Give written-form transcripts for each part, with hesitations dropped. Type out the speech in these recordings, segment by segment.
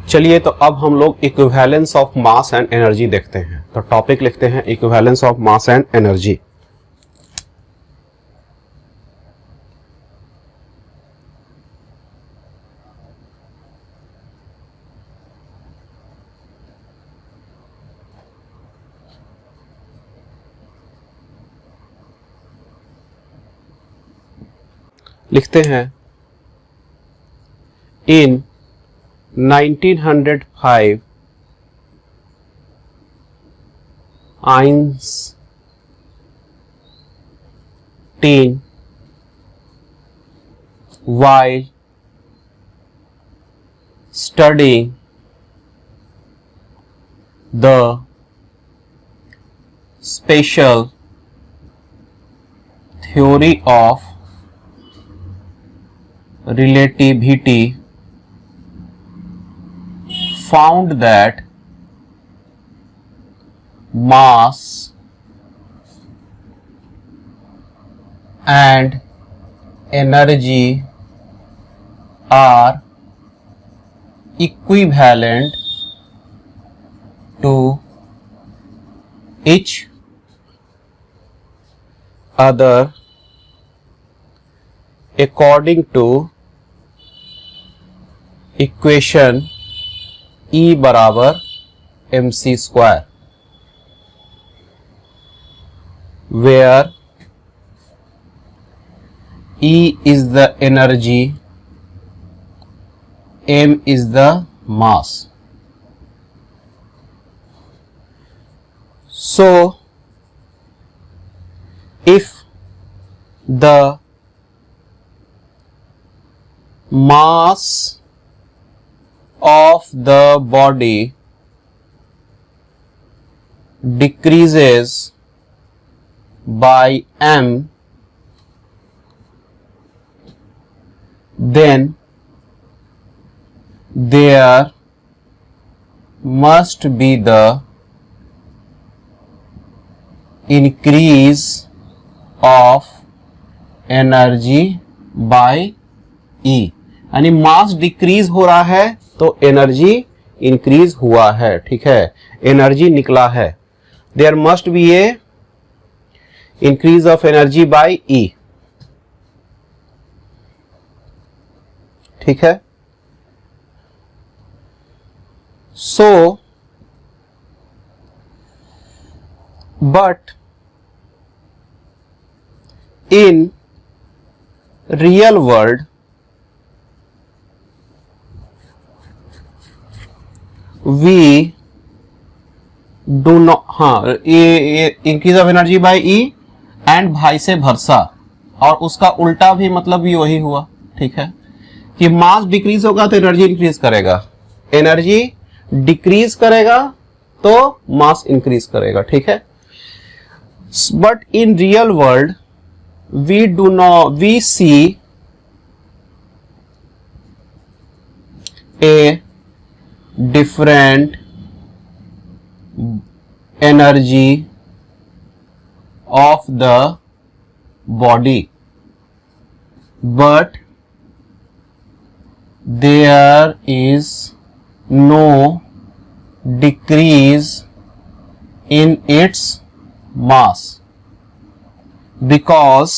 चलिए तो अब हम लोग equivalence of mass and energy देखते हैं। तो टॉपिक लिखते हैं equivalence of mass and energy. लिखते हैं इन 1905 Einstein, while studying the special theory of relativity, found that mass and energy are equivalent to each other according to equation E बराबर mc², where E is the energy, m is the mass. So if the mass of the body decreases by m, then there must be the increase of energy by E। यानी मास decrease हो रहा है तो energy increase हुआ है। ठीक है, energy निकला है। There must be a increase of energy by E. ठीक है, so but in real world we do not, हाँ, ये increase of energy by E and vice versa, और उसका उल्टा भी मतलब भी वही हुआ। ठीक है, कि मास डिक्रीज होगा तो एनर्जी इंक्रीज करेगा, एनर्जी डिक्रीज करेगा तो मास इंक्रीज करेगा। ठीक है, but in real world we do not, we see a different energy of the body, but there is no decrease in its mass, because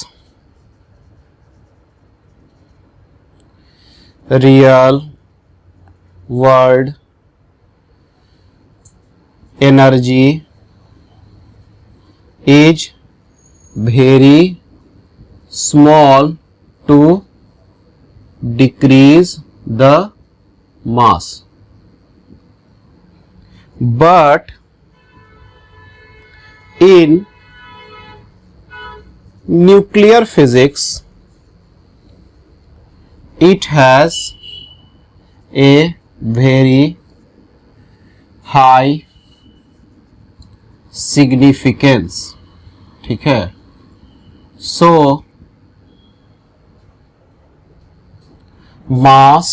real world energy is very small to decrease the mass, but in nuclear physics it has a very high significance। ठीक है, so mass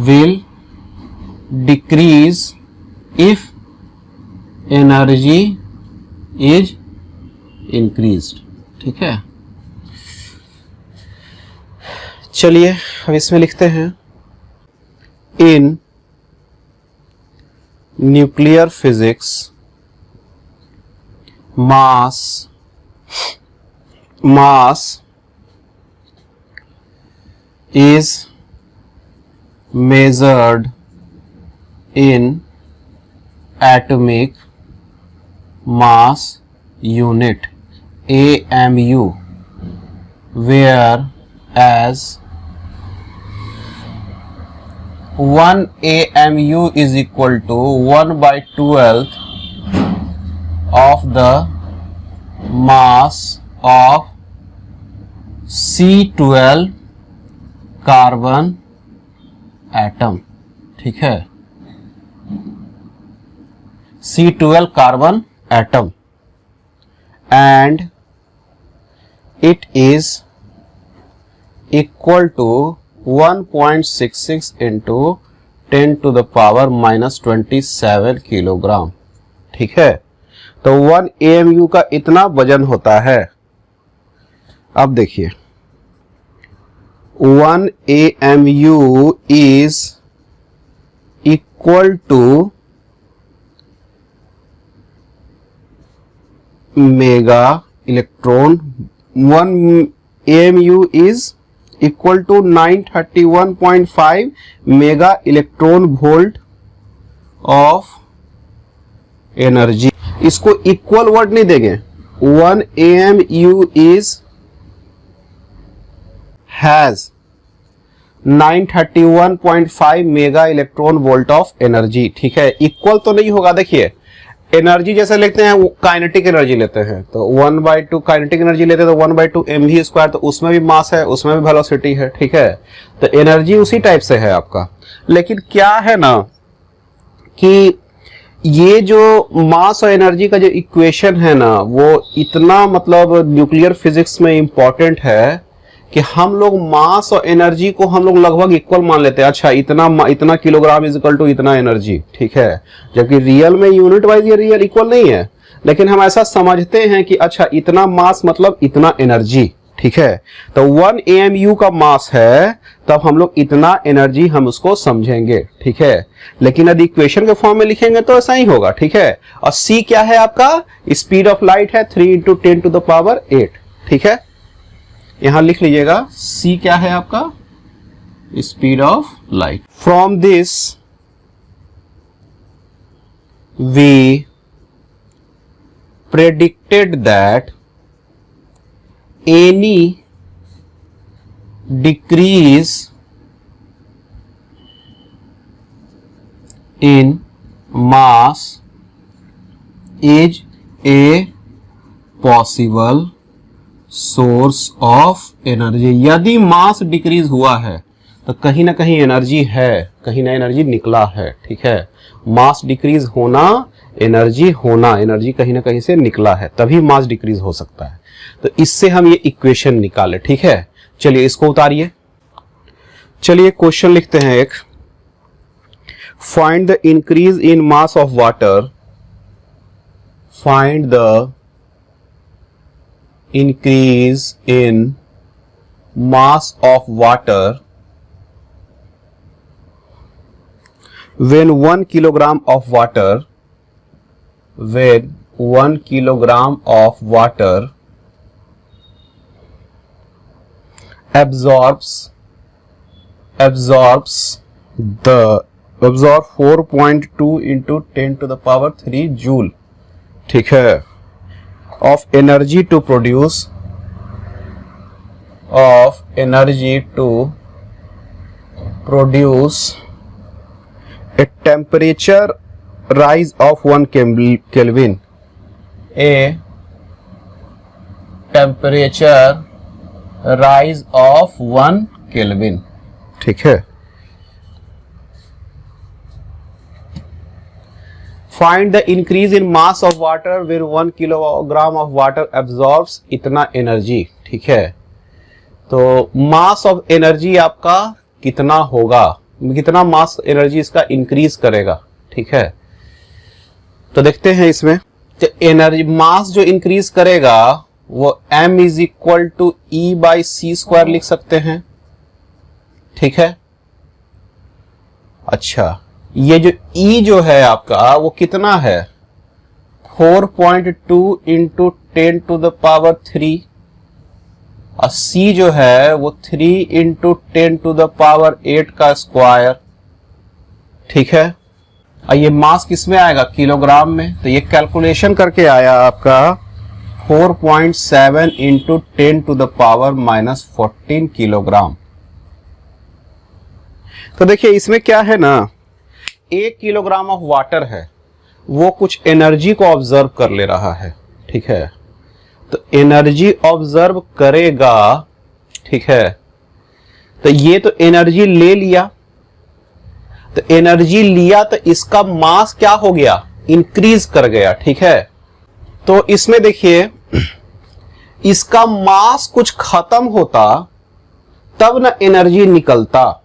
will decrease if energy is increased। ठीक है, चलिए अब इसमें लिखते हैं in nuclear physics, mass is measured in atomic mass unit AMU, whereas 1 AMU is equal to 1/12 of the mass of C12 carbon atom. ठीक है, C12 carbon atom, and it is equal to 1.66 into 10 to the power -27 kilogram. ठीक है, तो 1 AMU का इतना वजन होता है। अब देखिए 1 AMU is equal to mega electron. 1 AMU is equal to 931.5 mega electron volt of energy. इसको इक्वल वर्ड नहीं देंगे। 1 AMU is has 931.5 mega electron volt of energy. ठीक है, इक्वल तो नहीं होगा। देखिए एनर्जी जैसे लेते हैं वो काइनेटिक एनर्जी लेते हैं, तो 1/2 काइनेटिक एनर्जी लेते हैं तो 1/2 mv², तो उसमें भी मास है, उसमें भी वेलोसिटी है। ठीक है, तो एनर्जी उसी टाइप से है आपका। लेकिन क्या है ना कि ये जो मास और एनर्जी का जो इक्वेशन है ना, वो इतना मतलब न्यूक्लियर फिजिक्स में इंपॉर्टेंट है कि हम लोग मास और एनर्जी को हम लोग लगभग इक्वल मान लेते हैं। अच्छा, इतना किलोग्राम इज इक्वल टू इतना एनर्जी। ठीक है, जबकि रियल में यूनिट वाइज ये रियल इक्वल नहीं है, लेकिन हम ऐसा समझते हैं कि अच्छा इतना मास मतलब इतना एनर्जी। ठीक है, तो 1 AMU का मास है, तब हम लोग इतना एनर्जी हम उसको समझेंगे। ठीक है, लेकिन यदि इक्वेशन के फॉर्म में लिखेंगे तो ऐसा ही होगा। ठीक है, और C क्या है आपका? स्पीड ऑफ लाइट है 3 × 10⁸। ठीक है, यहां लिख लीजिएगा C क्या है आपका? Speed of light. From this we predicted that any decrease in mass is a possible source of energy। यदि मास डिक्रीज हुआ है तो कहीं ना कहीं एनर्जी है, कहीं ना एनर्जी निकला है। ठीक है, मास डिक्रीज होना, एनर्जी होना, एनर्जी कहीं ना कहीं से निकला है, तभी मास डिक्रीज हो सकता है। तो इससे हम ये इक्वेशन निकाले। ठीक है, चलिए इसको उतारिए। चलिए क्वेश्चन लिखते हैं एक। Find the increase in mass of water, find the increase in mass of water when 1 kilogram of water absorbs 4.2 into 10⁻³ joule। ठीक है, of energy to produce a temperature rise of 1 Kelvin, a temperature rise of 1 Kelvin। ठीक है, find the increase in mass of water where 1 kilogram of water absorbs इतना energy. ठीक है, तो mass of energy आपका कितना होगा, कितना मास एनर्जी इसका इंक्रीज करेगा। ठीक है, तो देखते हैं इसमें। तो एनर्जी मास जो इंक्रीज करेगा वो m is equal to E/c² लिख सकते हैं। ठीक है, अच्छा, ये जो E जो है आपका वो कितना है? 4.2 इंटू 10⁻³ और C जो है वो 3 इंटू 10⁻8 का स्क्वायर। ठीक है, और ये मास किस में आएगा? किलोग्राम में। तो ये कैलकुलेशन करके आया आपका 4.7 इंटू 10⁻⁻14 किलोग्राम। तो देखिए इसमें क्या है ना, 1 किलोग्राम ऑफ वाटर है, वो कुछ एनर्जी को ऑब्जर्व कर ले रहा है। ठीक है, तो एनर्जी ऑब्जर्व करेगा। ठीक है, तो ये तो एनर्जी ले लिया, तो एनर्जी लिया तो इसका मास क्या हो गया? इंक्रीज कर गया। ठीक है, तो इसमें देखिए इसका मास कुछ खत्म होता तब ना एनर्जी निकलता,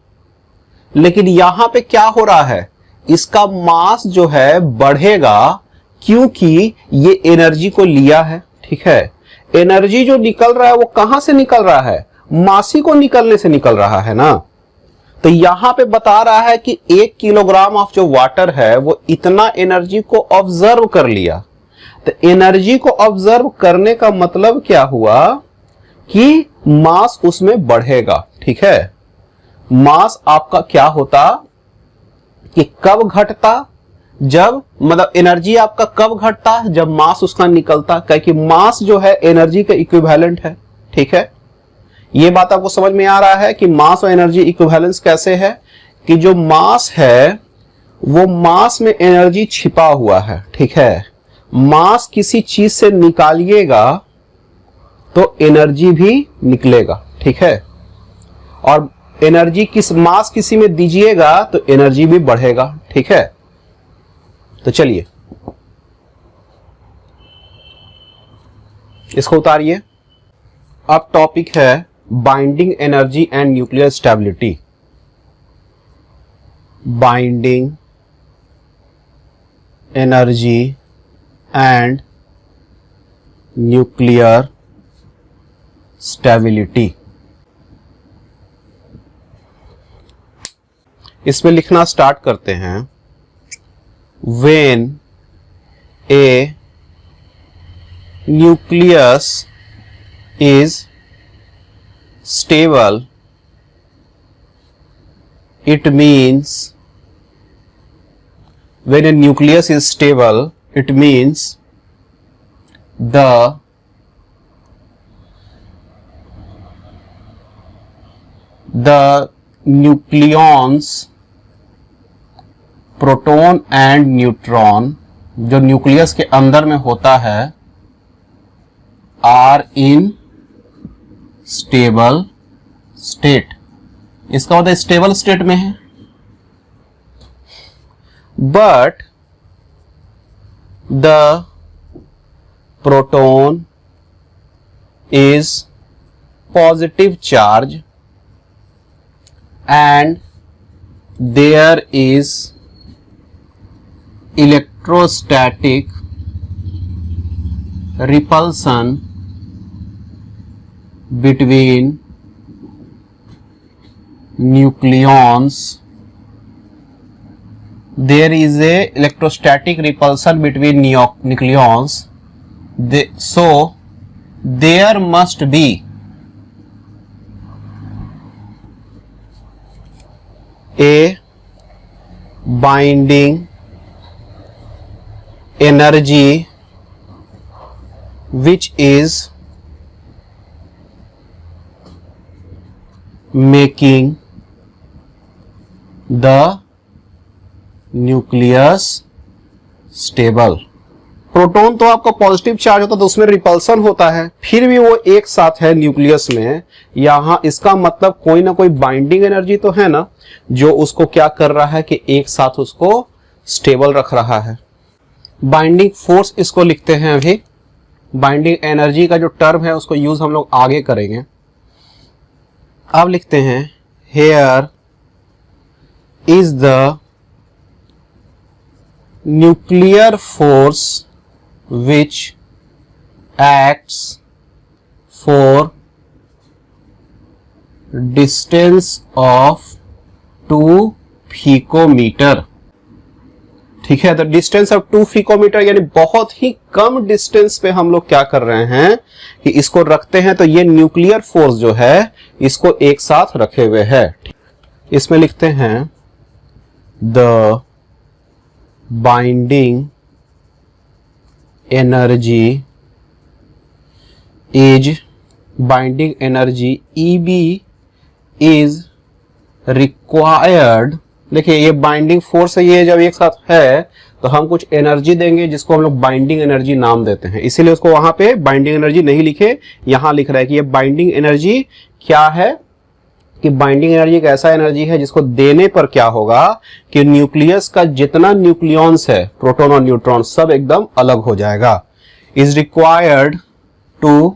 लेकिन यहां पे क्या हो रहा है? इसका मास जो है बढ़ेगा क्योंकि ये एनर्जी को लिया है। ठीक है, एनर्जी जो निकल रहा है वो कहां से निकल रहा है? मासी को निकलने से निकल रहा है ना। तो यहां पे बता रहा है कि 1 किलोग्राम ऑफ जो वाटर है वो इतना एनर्जी को ऑब्जर्व कर लिया। तो एनर्जी को ऑब्जर्व करने का मतलब क्या हुआ कि मास उसमें बढ़ेगा। ठीक है, मास आपका क्या होता कि कब घटता? जब मतलब एनर्जी आपका कब घटता? जब मास उसका निकलता, क्योंकि मास जो है एनर्जी का इक्विवेलेंट है। ठीक है, ये बात आपको समझ में आ रहा है कि मास और एनर्जी इक्विवेलेंस कैसे है? कि जो मास है वो मास में एनर्जी छिपा हुआ है। ठीक है, मास किसी चीज से निकालिएगा तो एनर्जी भी निकलेगा। ठीक है, और एनर्जी मास किसी में दीजिएगा तो एनर्जी भी बढ़ेगा। ठीक है, तो चलिए इसको उतारिए। अब टॉपिक है binding energy and nuclear stability. Binding energy and nuclear stability. इसमें लिखना स्टार्ट करते हैं। When a nucleus is stable, it means when a nucleus is stable, it means the nucleons, proton and neutron जो nucleus के अंदर में होता है, आर इन स्टेबल स्टेट। इसका मतलब स्टेबल स्टेट में है। But the proton is positive charge and there is electrostatic repulsion between nucleons. There is a electrostatic repulsion between nucleons. So there must be a binding energy which is making the nucleus stable. Proton तो आपका positive charge होता है तो उसमें repulsion होता है, फिर भी वो एक साथ है न्यूक्लियस में। यहां इसका मतलब कोई ना कोई बाइंडिंग एनर्जी तो है ना, जो उसको क्या कर रहा है कि एक साथ उसको स्टेबल रख रहा है। बाइंडिंग फोर्स इसको लिखते हैं अभी। बाइंडिंग एनर्जी का जो टर्म है उसको यूज हम लोग आगे करेंगे। अब लिखते हैं here is the nuclear force which acts for distance of 2 फीकोमीटर। ठीक है, द डिस्टेंस ऑफ 2 फीकोमीटर, यानी बहुत ही कम डिस्टेंस पे हम लोग क्या कर रहे हैं कि इसको रखते हैं। तो ये न्यूक्लियर फोर्स जो है इसको एक साथ रखे हुए है। इसमें लिखते हैं the binding energy is, binding energy EB is required. देखिए ये बाइंडिंग फोर्स है, ये जब एक साथ है तो हम कुछ एनर्जी देंगे जिसको हम लोग बाइंडिंग एनर्जी नाम देते हैं। इसीलिए उसको वहां पे बाइंडिंग एनर्जी नहीं लिखे, यहां लिख रहा है कि ये बाइंडिंग एनर्जी क्या है, कि बाइंडिंग एनर्जी एक ऐसा एनर्जी है जिसको देने पर क्या होगा कि न्यूक्लियस का जितना न्यूक्लियॉन्स है, प्रोटॉन और न्यूट्रॉन, सब एकदम अलग हो जाएगा। Is required to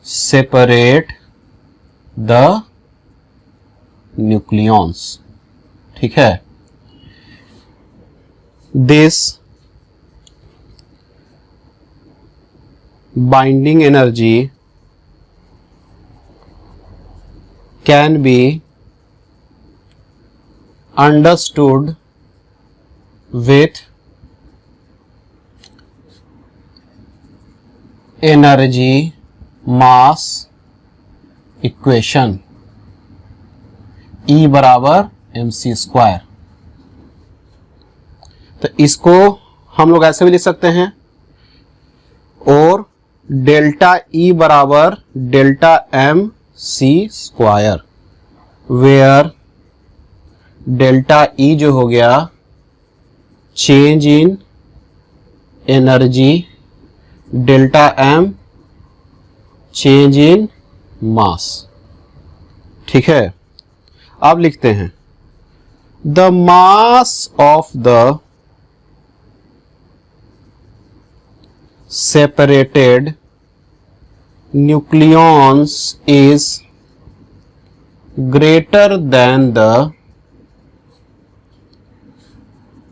separate the nucleons. ठीक है, this binding energy can be understood with energy mass equation, E बराबर mc²। तो इसको हम लोग ऐसे भी लिख सकते हैं, और डेल्टा E बराबर delta mc², where delta E जो हो गया change in energy, delta M change in mass. ठीक है, अब लिखते हैं the mass of the separated nucleons is greater than the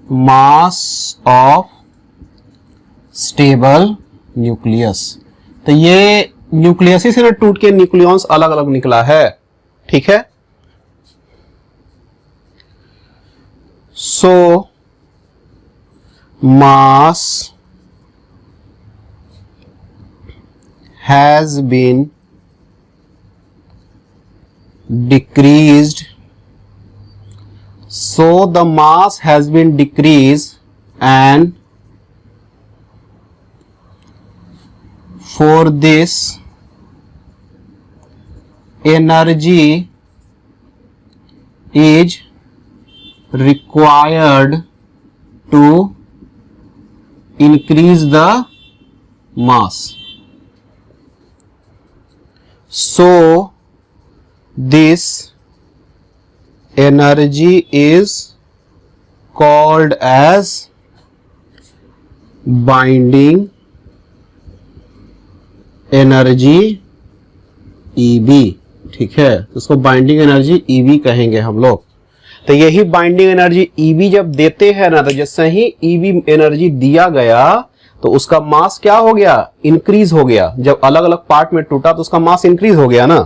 mass of stable nucleus. तो ये न्यूक्लियस से ना टूट के न्यूक्लियॉन्स अलग अलग निकला है। ठीक है, so mass has been decreased, so the mass has been decreased, and for this energy is required to increase the mass. So this energy is called as binding energy EB। ठीक है, उसको binding energy EB कहेंगे हम लोग। तो यही binding energy EB जब देते हैं ना, तो जैसे ही EB एनर्जी दिया गया तो उसका मास क्या हो गया, इंक्रीज हो गया। जब अलग अलग पार्ट में टूटा तो उसका मास इंक्रीज हो गया ना।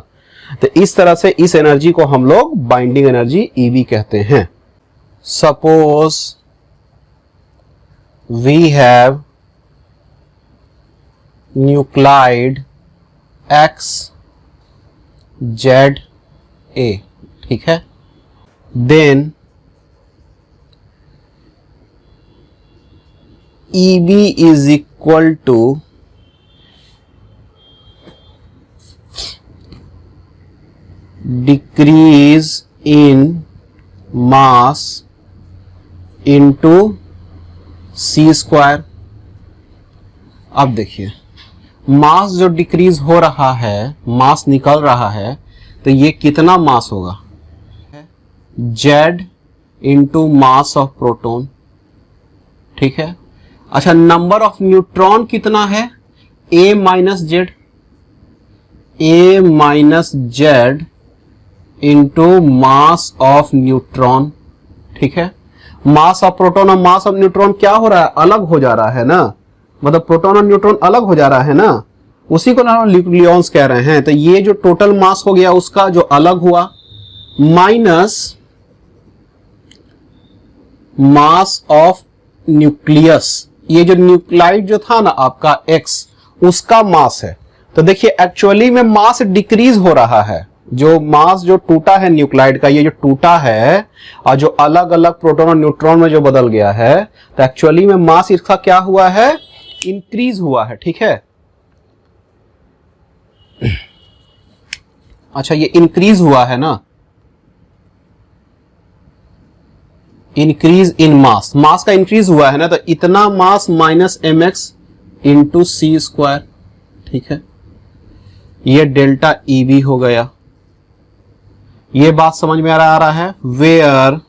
तो इस तरह से इस एनर्जी को हम लोग बाइंडिंग एनर्जी EB कहते हैं। Suppose we have nuclide XZA। ठीक है, then EB is equal to decrease in mass into C²। अब देखिए मास जो डिक्रीज हो रहा है, मास निकल रहा है, तो ये कितना मास होगा, Z into mass of proton. ठीक है, अच्छा नंबर ऑफ न्यूट्रॉन कितना है, A minus Z, A minus Z into mass of neutron. ठीक है, मास ऑफ प्रोटॉन और मास ऑफ न्यूट्रॉन क्या हो रहा है, अलग हो जा रहा है ना, मतलब प्रोटॉन और न्यूट्रॉन अलग हो जा रहा है ना, उसी को ना न्यूक्लियॉन्स कह रहे हैं। तो ये जो टोटल मास हो गया उसका जो अलग हुआ, माइनस मास ऑफ न्यूक्लियस, ये जो न्यूक्लाइड जो था ना आपका X, उसका मास है। तो देखिए एक्चुअली में मास डिक्रीज हो रहा है, जो मास जो टूटा है न्यूक्लाइड का, ये जो टूटा है और जो अलग अलग प्रोटॉन और न्यूट्रॉन में जो बदल गया है, तो एक्चुअली में मास इसका क्या हुआ है, इंक्रीज हुआ है। ठीक है, अच्छा ये इंक्रीज हुआ है ना, इंक्रीज इन मास, मास का इंक्रीज हुआ है ना, तो इतना मास minus mx into C square. ठीक है, ये डेल्टा EB हो गया। ये बात समझ में आ रहा है, where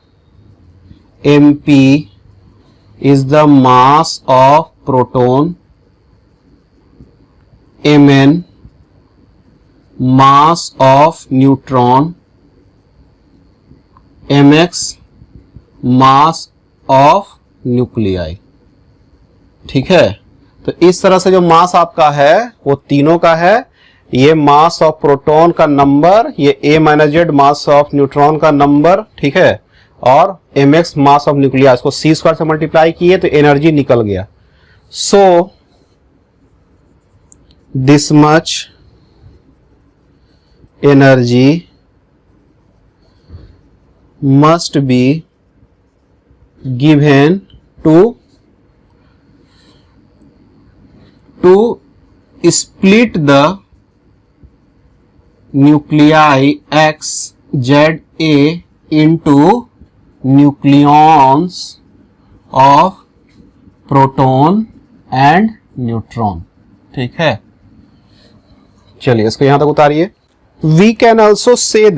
mp is the mass of proton, mn mass of neutron, mx mass of nuclei. ठीक है, तो इस तरह से जो मास आपका है वो तीनों का है। ये मास ऑफ प्रोटॉन का नंबर, ये a minus Z mass of neutron का नंबर। ठीक है, और mx मास ऑफ न्यूक्लिया, इसको c स्क्वायर से मल्टीप्लाई किए तो एनर्जी निकल गया। So this much energy must be given to split the nuclei X, Z, A into nucleons of proton and neutron। ठीक है, चलिए इसको यहां तक उतारिए। We can also say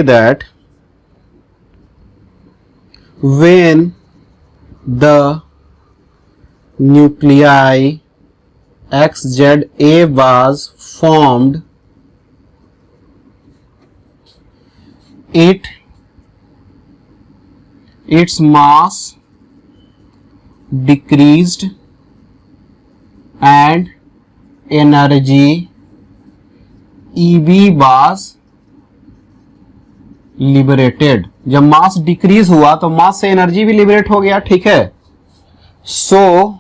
that when the nuclei X, Z, A was formed, its mass decreased and energy EB was liberated. जब मास decrease हुआ तो मास से एनर्जी भी लिबरेट हो गया। ठीक है, so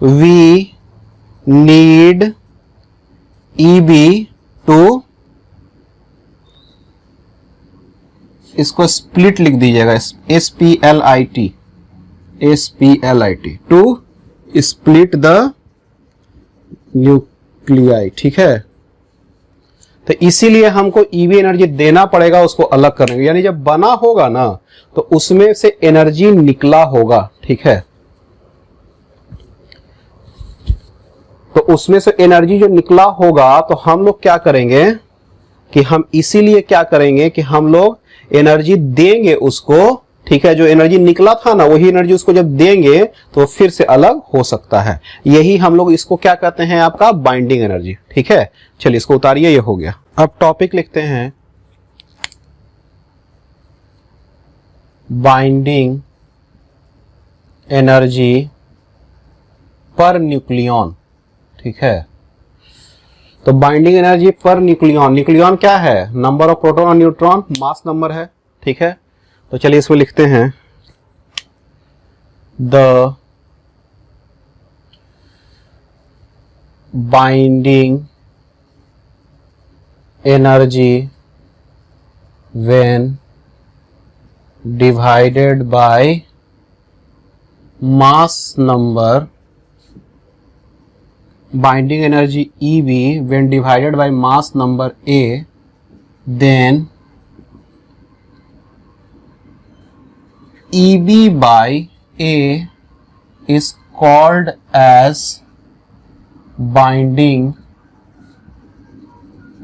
we need EB to, इसको स्प्लिट लिख दीजिएगा, SPLIT to split the nuclei. ठीक है, तो इसीलिए हमको EB एनर्जी देना पड़ेगा उसको अलग करने के, यानी जब बना होगा ना तो उसमें से एनर्जी निकला होगा। ठीक है, तो उसमें से एनर्जी जो निकला होगा तो हम लोग क्या करेंगे कि हम इसीलिए क्या करेंगे कि हम लोग एनर्जी देंगे उसको। ठीक है, जो एनर्जी निकला था ना वही एनर्जी उसको जब देंगे तो फिर से अलग हो सकता है। यही हम लोग इसको क्या कहते हैं, आपका बाइंडिंग एनर्जी। ठीक है, चलिए इसको उतारिए, ये हो गया। अब टॉपिक लिखते हैं बाइंडिंग एनर्जी पर न्यूक्लियन। ठीक है, तो binding energy per nucleon, nucleon क्या है, नंबर ऑफ प्रोटॉन और न्यूट्रॉन, मास नंबर है। ठीक है, तो चलिए इसमें लिखते हैं the binding energy when divided by mass number, binding energy EB when divided by mass number A, देन EB by A is called as binding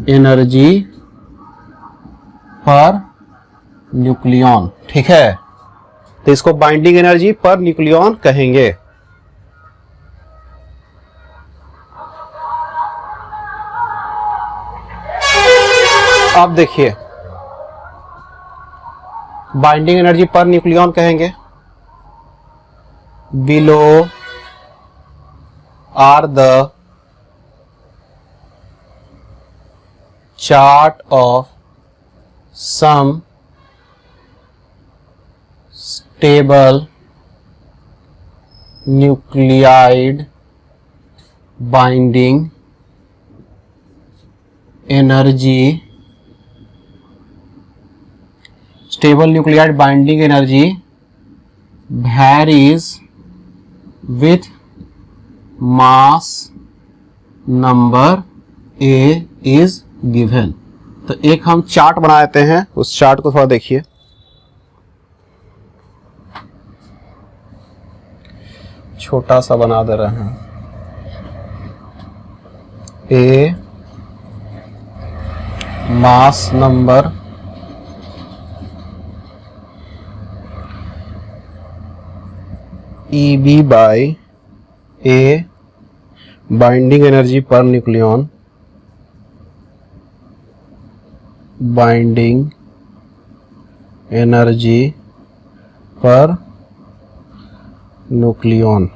energy per nucleon. ठीक है, तो इसको बाइंडिंग एनर्जी पर न्यूक्लियन कहेंगे। अब देखिए, binding energy per nucleon कहेंगे, below are the chart of some stable nuclide binding energy, stable nuclide binding energy varies with mass number A is given। तो एक हम चार्ट बना देते हैं, उस चार्ट को थोड़ा देखिए। छोटा सा बना दे रहे हैं। A mass number, EB by A binding energy per nucleon, binding energy per nucleon.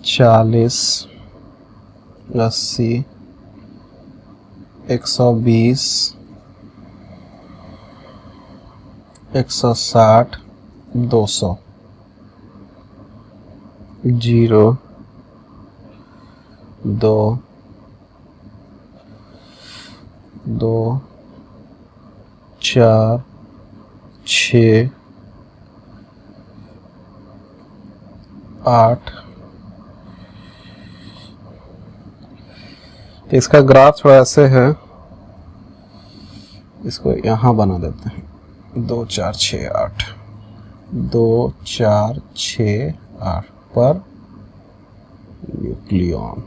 चालीस, 80, 120, 160, 200, 0, 2, 2, 4, 6, 8। तो इसका ग्राफ थोड़ा ऐसे है, इसको यहाँ बना देते हैं। 2, 4, 6, 8, 2, 4, 6, 8 पर न्यूक्लियन।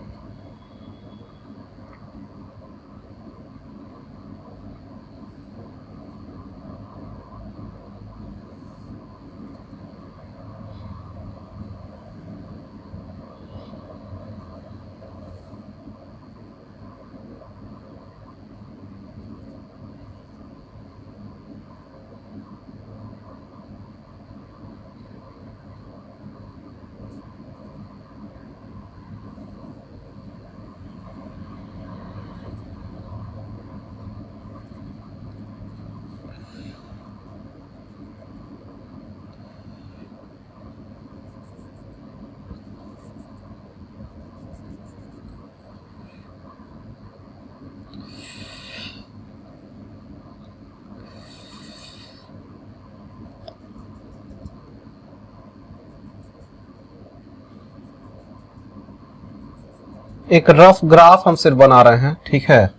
एक रफ ग्राफ हम सिर्फ बना रहे हैं, ठीक है।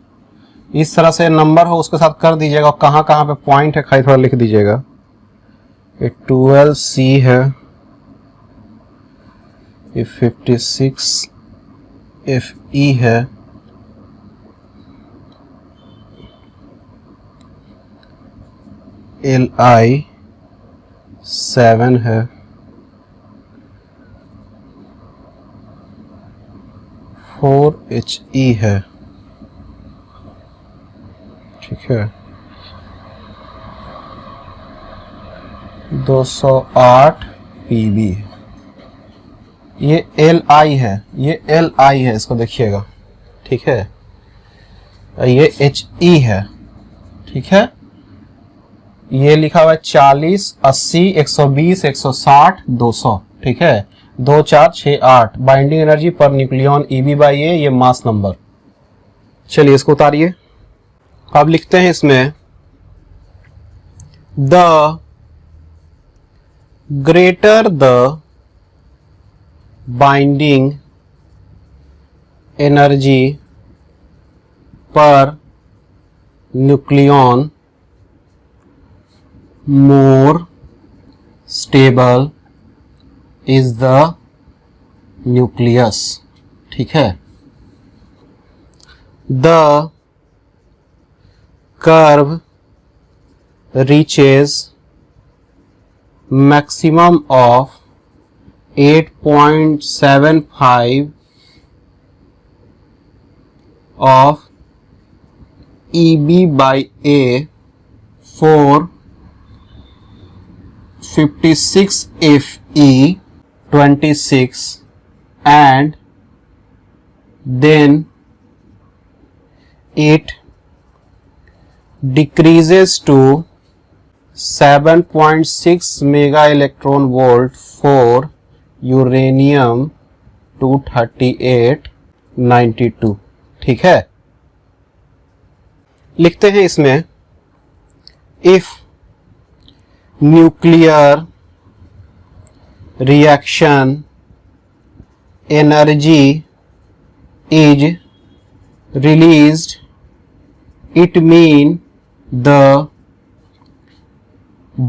इस तरह से नंबर हो उसके साथ कर दीजिएगा, और कहाँ कहाँ पे पॉइंट है खाली थोड़ा लिख दीजिएगा। ये 12C है, ये 56 FE है, LI 7 है, 4HE है, ठीक है। 208 PB, ये LI है, ये LI है, इसको देखिएगा, ठीक है। ये HE है, ठीक है। ये लिखा हुआ है 40, 80, 120, 160, 200, ठीक है। 2, 4, 6, 8 binding energy per nucleon EB by A, ये मास नंबर। चलिए इसको उतारिए। अब लिखते हैं इसमें the greater the binding energy per nucleon more stable is the nucleus, ठीक है। The curve reaches maximum of 8.75 of EB by A for 56 Fe 26 and then it decreases to 7.6 mega electron volt for uranium 23892। ठीक है, लिखते हैं इसमें if nuclear reaction energy is released, it mean the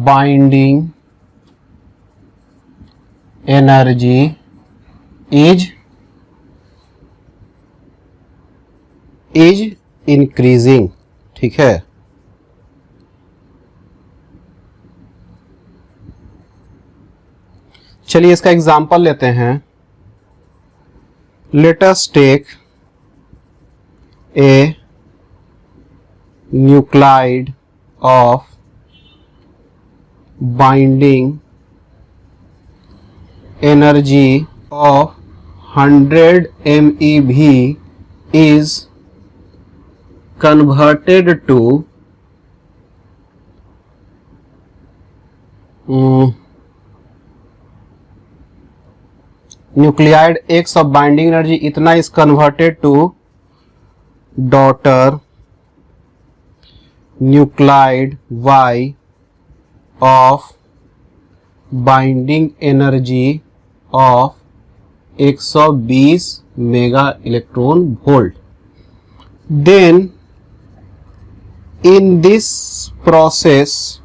binding energy is increasing। ठीक है, चलिए इसका example लेते हैं। Let us take a nuclide of binding energy of 100 MeV is converted to nuclide X of binding energy इतना is converted to daughter nuclide Y of binding energy of 120 mega electron volt। Then in this process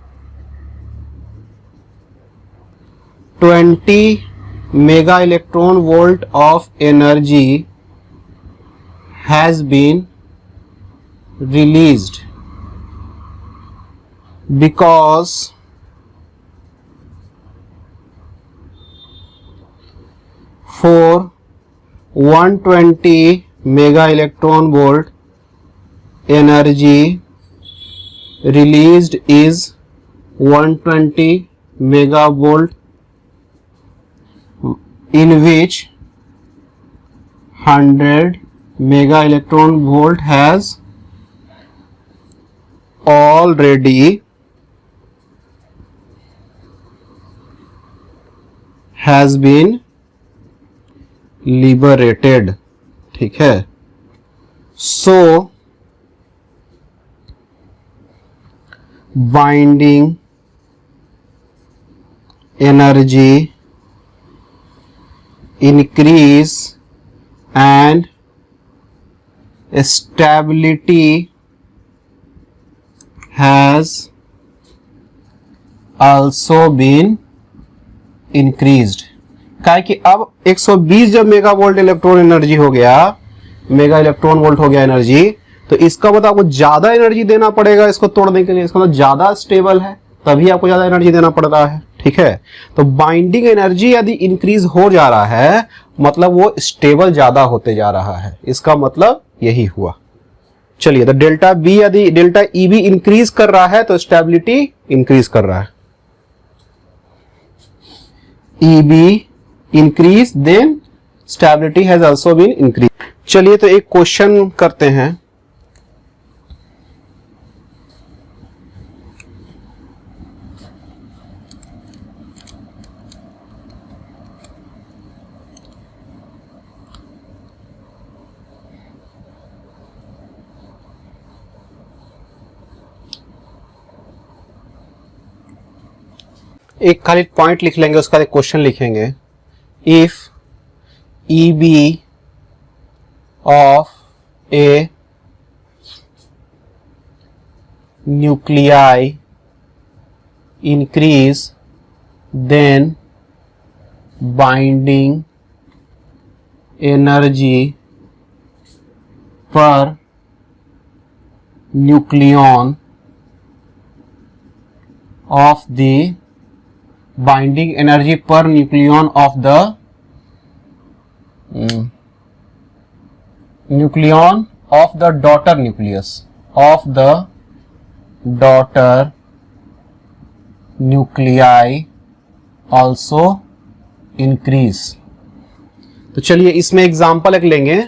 20 mega electron volt of energy has been released because for 120 mega electron volt energy released is 120 megavolt, in which 100 mega electron volt has already been liberated। ठीक है, so binding energy increase and stability has also been increased। क्या कि अब 120 जब mega volt electron energy हो गया, mega electron volt हो गया एनर्जी, तो इसका मतलब आपको ज्यादा एनर्जी देना पड़ेगा इसको तोड़ने के लिए। इसका मतलब ज्यादा स्टेबल है तभी आपको ज्यादा एनर्जी देना पड़ रहा है। ठीक है, तो बाइंडिंग एनर्जी यदि इंक्रीज हो जा रहा है मतलब वो स्टेबल ज्यादा होते जा रहा है, इसका मतलब यही हुआ। चलिए, तो डेल्टा बी यदि डेल्टा ई भी इंक्रीज कर रहा है तो स्टेबिलिटी इंक्रीज कर रहा है। E B increase then stability has also been increase. चलिए, तो एक क्वेश्चन करते हैं। एक खाली पॉइंट लिख लेंगे, उसका एक क्वेश्चन लिखेंगे। If E B of A nuclei increase then binding energy per nucleon of the binding energy per nucleon of the nucleon of the daughter nucleus of the daughter nuclei also increase. तो चलिए इसमें example एक लेंगे।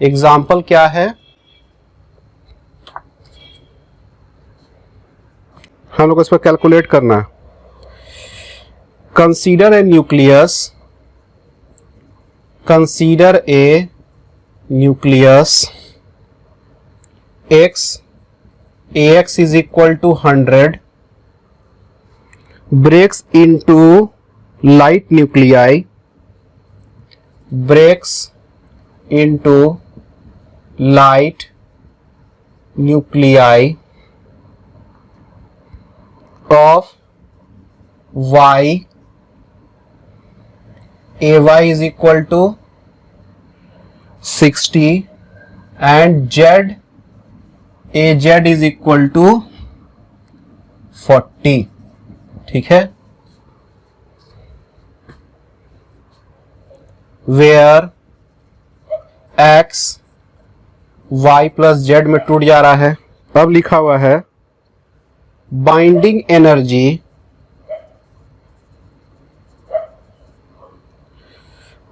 Example क्या है, हम लोग इस पर कैलकुलेट करना है। Consider a nucleus, consider a nucleus x, ax is equal to 100, breaks into light nuclei, breaks into light nuclei of y, ay is equal to 60 and z, az is equal to 40। ठीक है, where x y plus z में टूट जा रहा है। अब लिखा हुआ है binding energy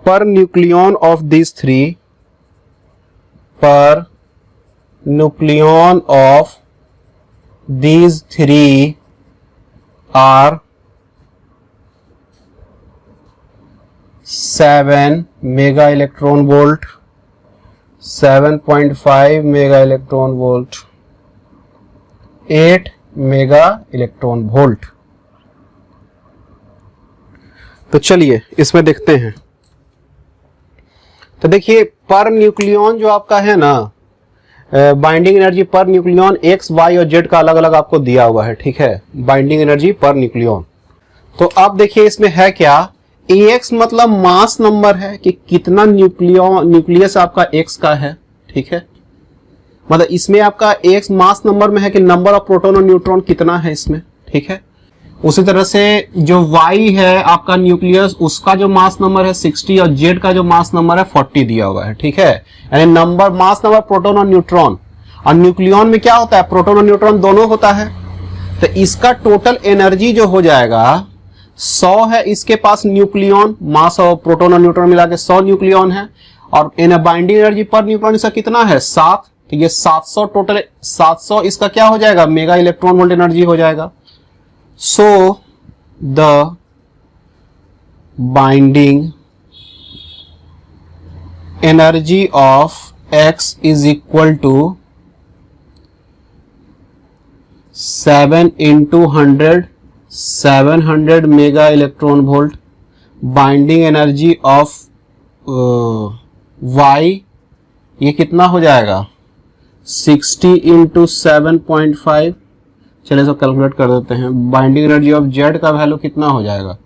per nucleon of this three, पर nucleon of these three are 7 mega electron volt, 7.5 mega electron volt, 8 mega electron volt। तो चलिए इसमें देखते हैं। तो देखिए पर न्यूक्लियन जो आपका है ना, binding energy per nucleon X Y और जेड का अलग अलग आपको दिया हुआ है। ठीक है, बाइंडिंग एनर्जी पर न्यूक्लियन। तो अब देखिए इसमें है क्या, एक्स मतलब मास नंबर है कि कितना न्यूक्लियस आपका एक्स का है। ठीक है, मतलब इसमें आपका एक्स मास नंबर में है कि नंबर ऑफ प्रोटॉन और न्यूट्रॉन कितना है इसमें। ठीक है, उसी तरह से जो वाई है आपका न्यूक्लियस, उसका जो मास नंबर है 60 और जेड का जो मास नंबर है 40 दिया हुआ है। ठीक है, यानी नंबर मास नंबर प्रोटॉन और न्यूट्रॉन। और न्यूक्लियन में क्या होता है, प्रोटॉन और न्यूट्रॉन दोनों होता है। तो इसका टोटल एनर्जी जो हो जाएगा 100 है इसके पास न्यूक्लियन, मास और प्रोटॉन और न्यूट्रॉन मिला के 100 न्यूक्लियन है। और बाइंडिंग एनर्जी पर न्यूट्रॉन इसका कितना है 7, तो ये 700 टोटल, 700 इसका क्या हो जाएगा मेगा इलेक्ट्रॉन वोल्ट एनर्जी हो जाएगा। So the binding energy of X is equal to 7 into 100, 700 mega electron volt। Binding energy of Y ये कितना हो जाएगा 60 into 7.5। चलिए इसको कैलकुलेट कर देते हैं। बाइंडिंग एनर्जी ऑफ जेड का वैल्यू कितना हो जाएगा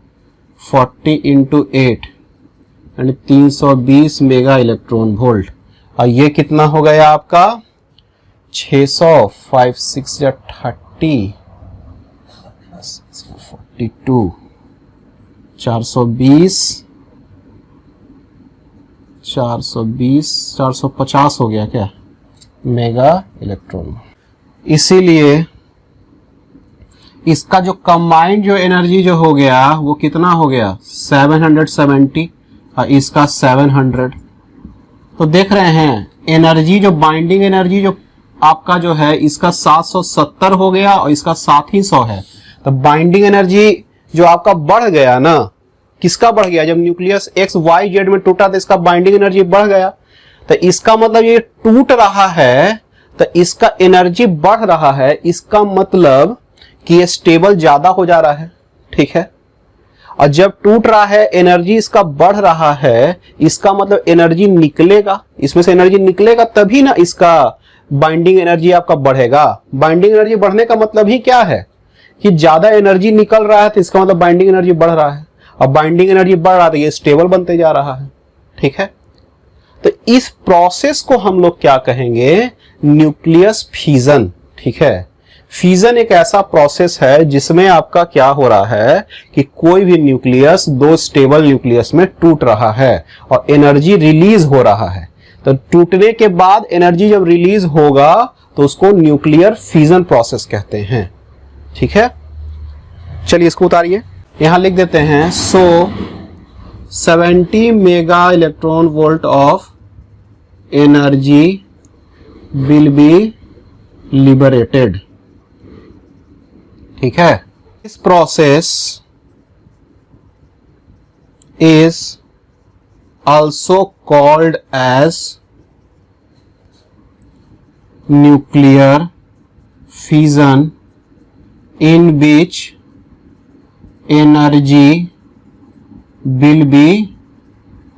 40 इंटू 8 यानी 320 मेगा इलेक्ट्रॉन वोल्ट। और ये कितना हो गया आपका 600, 5 6 या 30, 42, 420, 450 हो गया क्या मेगा इलेक्ट्रॉन। इसीलिए इसका जो कंबाइंड जो एनर्जी जो हो गया वो कितना हो गया 770 और इसका 700। तो देख रहे हैं एनर्जी जो बाइंडिंग एनर्जी जो आपका जो है इसका 770 हो गया और इसका 700 है। तो बाइंडिंग एनर्जी जो आपका बढ़ गया ना, किसका बढ़ गया, जब न्यूक्लियस एक्स वाई जेड में टूटा तो इसका बाइंडिंग एनर्जी बढ़ गया। तो इसका मतलब ये टूट रहा है तो इसका एनर्जी बढ़ रहा है, इसका मतलब कि ये स्टेबल ज्यादा हो जा रहा है। ठीक है, और जब टूट रहा है एनर्जी इसका बढ़ रहा है, इसका मतलब एनर्जी निकलेगा, इसमें से एनर्जी निकलेगा तभी ना इसका बाइंडिंग एनर्जी आपका बढ़ेगा। बाइंडिंग एनर्जी बढ़ने का मतलब ही क्या है कि ज्यादा एनर्जी निकल रहा है तो इसका मतलब बाइंडिंग एनर्जी बढ़ रहा है, और बाइंडिंग एनर्जी बढ़ रहा है तो ये स्टेबल बनते जा रहा है। ठीक है, तो इस प्रोसेस को हम लोग क्या कहेंगे न्यूक्लियस फिजन। ठीक है, फिजन एक ऐसा प्रोसेस है जिसमें आपका क्या हो रहा है कि कोई भी न्यूक्लियस दो स्टेबल न्यूक्लियस में टूट रहा है और एनर्जी रिलीज हो रहा है। तो टूटने के बाद एनर्जी जब रिलीज होगा तो उसको न्यूक्लियर फिजन प्रोसेस कहते हैं। ठीक है, चलिए इसको उतारिए। यहां लिख देते हैं so 70 mega electron volt of energy will be liberated. ठीक है, इस process is also called as nuclear fission in which energy will be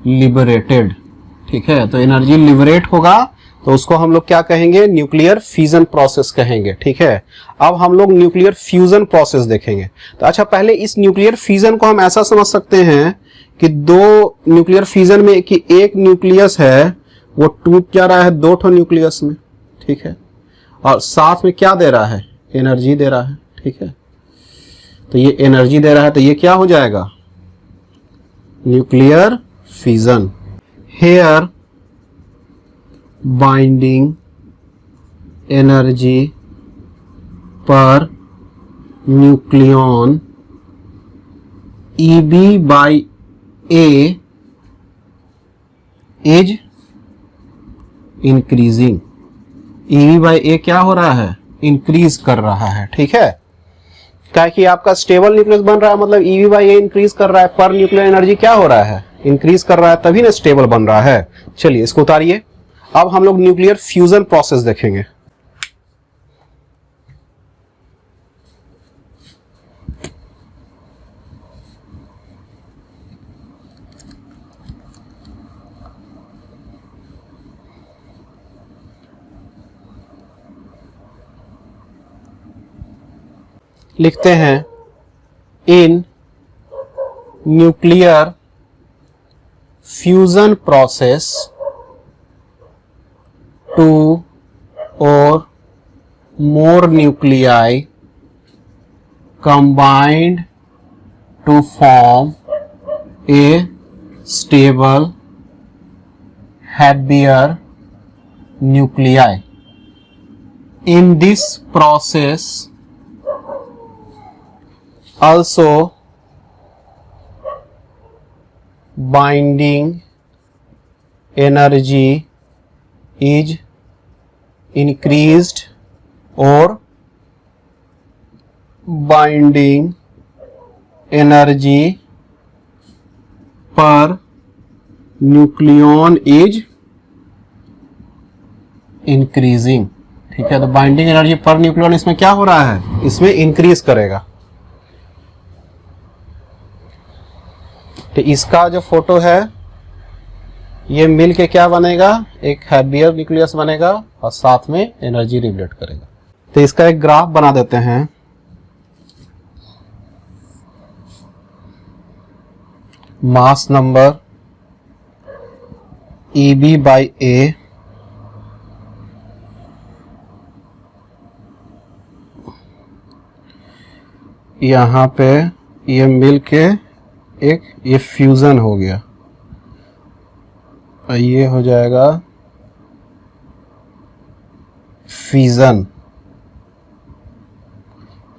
liberated। ठीक है, तो एनर्जी लिबरेट होगा तो उसको हम लोग क्या कहेंगे, न्यूक्लियर फ्यूजन प्रोसेस कहेंगे। ठीक है, अब हम लोग न्यूक्लियर फ्यूजन प्रोसेस देखेंगे। तो अच्छा, पहले इस न्यूक्लियर फ्यूजन को हम ऐसा समझ सकते हैं कि दो न्यूक्लियर फ्यूजन में कि एक न्यूक्लियस है वो टूट जा रहा है दो ठो न्यूक्लियस में। ठीक है, और साथ में क्या दे रहा है, एनर्जी दे रहा है। ठीक है, तो ये एनर्जी दे रहा है, तो ये क्या हो जाएगा, nuclear fusion. Here binding energy per nucleon EB by A is increasing. EB by A क्या हो रहा है, इंक्रीज कर रहा है। ठीक है, क्या कि आपका स्टेबल न्यूक्लियस बन रहा है, मतलब EB by A इंक्रीज कर रहा है, पर न्यूक्लियर एनर्जी क्या हो रहा है, इंक्रीज कर रहा है, तभी ना स्टेबल बन रहा है। चलिए इसको उतारिए। अब हम लोग न्यूक्लियर फ्यूजन प्रोसेस देखेंगे। लिखते हैं in nuclear fusion process to और मोर nuclei combined to form a stable heavier nuclei. In this process also binding energy is increased or binding energy per nucleon is increasing. ठीक है, तो binding energy per nucleon इसमें क्या हो रहा है, इसमें इंक्रीज करेगा। तो इसका जो फोटो है ये मिल के क्या बनेगा, एक हैवियर न्यूक्लियस बनेगा और साथ में एनर्जी लिबरेट करेगा। तो इसका एक ग्राफ बना देते हैं। मास नंबर EB by A यहाँ पे ये मिल के एक ये फ्यूजन हो गया, ये हो जाएगा fusion.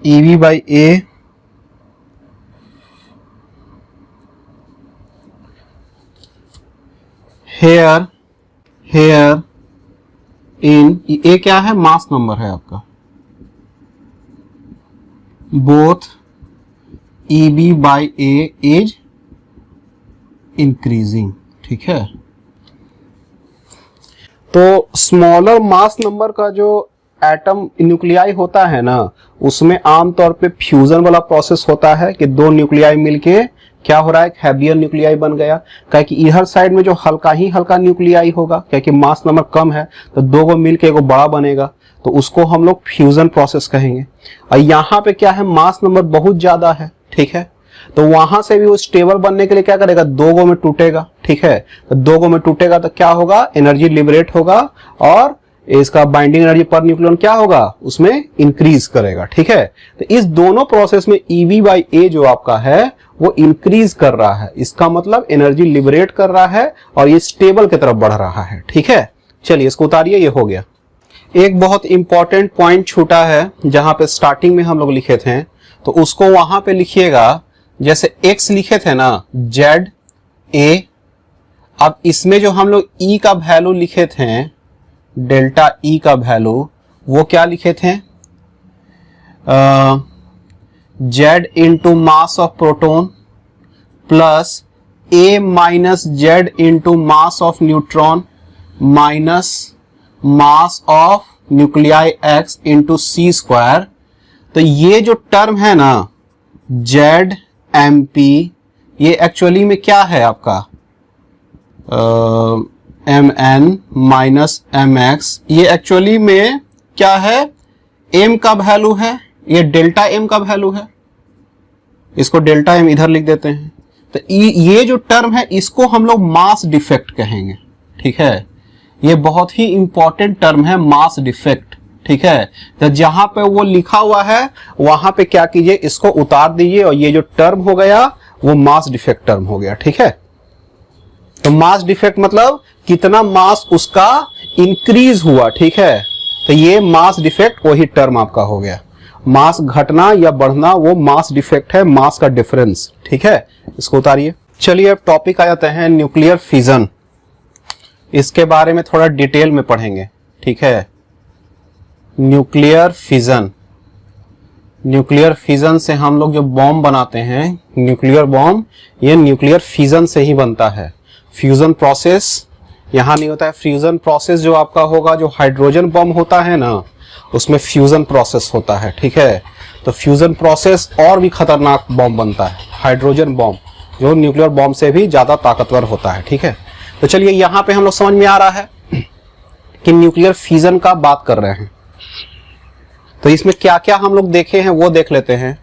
EB by A here in A क्या है, मास नंबर है आपका। Both EB by A is increasing. ठीक है, तो स्मॉलर मास नंबर का जो एटम न्यूक्लियाई होता है ना, उसमें आमतौर पे फ्यूजन वाला प्रोसेस होता है कि दो न्यूक्लियाई मिलके क्या हो रहा है, एक हैवियर न्यूक्लियाई बन गया। क्या कि इधर साइड में जो हल्का न्यूक्लियाई होगा, क्या कि मास नंबर कम है, तो दो को मिलके एक बड़ा बनेगा, तो उसको हम लोग फ्यूजन प्रोसेस कहेंगे। और यहाँ पे क्या है, मास नंबर बहुत ज्यादा है। ठीक है, तो वहां से भी वो स्टेबल बनने के लिए क्या करेगा, दो गो में टूटेगा। ठीक है, तो दो गो में टूटेगा तो क्या होगा, एनर्जी लिबरेट होगा और इसका बाइंडिंग एनर्जी पर न्यूक्लियन क्या होगा, उसमें इंक्रीज करेगा। ठीक है, तो इस दोनों प्रोसेस में EB by A जो आपका है वो इंक्रीज कर रहा है, इसका मतलब एनर्जी लिबरेट कर रहा है और ये स्टेबल की तरफ बढ़ रहा है। ठीक है, चलिए इसको उतारिए, ये हो गया। एक बहुत इंपॉर्टेंट पॉइंट छूटा है, जहां पे स्टार्टिंग में हम लोग लिखे थे, तो उसको वहां पे लिखिएगा जैसे x लिखे थे ना जेड ए, अब इसमें जो हम लोग E का वैल्यू लिखे थे, डेल्टा E का वैल्यू, वो क्या लिखे थे, Z into mass of proton plus A minus Z into mass of neutron minus mass of nuclei X into C square. तो ये जो टर्म है ना जेड एम पी, ये एक्चुअली में क्या है आपका M N minus M X, ये एक्चुअली में क्या है, एम का वैल्यू है, ये डेल्टा एम का वैल्यू है, इसको डेल्टा एम इधर लिख देते हैं। तो ये जो टर्म है इसको हम लोग मास डिफेक्ट कहेंगे, ठीक है। ये बहुत ही इंपॉर्टेंट टर्म है मास डिफेक्ट, ठीक है। तो जहां पे वो लिखा हुआ है वहां पे क्या कीजिए, इसको उतार दीजिए और ये जो टर्म हो गया वो मास डिफेक्ट टर्म हो गया, ठीक है। तो मास डिफेक्ट मतलब कितना मास उसका इंक्रीज हुआ, ठीक है। तो ये मास डिफेक्ट वही टर्म आपका हो गया। मास घटना या बढ़ना वो मास डिफेक्ट है, मास का डिफरेंस, ठीक है। इसको उतारिए। चलिए अब टॉपिक आ जाते हैं न्यूक्लियर फिजन। इसके बारे में थोड़ा डिटेल में पढ़ेंगे, ठीक है। न्यूक्लियर फिजन, न्यूक्लियर फिजन से हम लोग जो बॉम्ब बनाते हैं, न्यूक्लियर बॉम्ब, ये न्यूक्लियर फिजन से ही बनता है। फ्यूजन प्रोसेस यहां नहीं होता है। फ्यूजन प्रोसेस जो आपका होगा, जो हाइड्रोजन बॉम्ब होता है ना, उसमें फ्यूजन प्रोसेस होता है, ठीक है। तो फ्यूजन प्रोसेस और भी खतरनाक बॉम्ब बनता है, हाइड्रोजन बॉम्ब, जो न्यूक्लियर बॉम्ब से भी ज्यादा ताकतवर होता है, ठीक है। तो चलिए यहां पे हम लोग समझ में आ रहा है कि न्यूक्लियर फिजन का बात कर रहे हैं। तो इसमें क्या क्या हम लोग देखे हैं वो देख लेते हैं।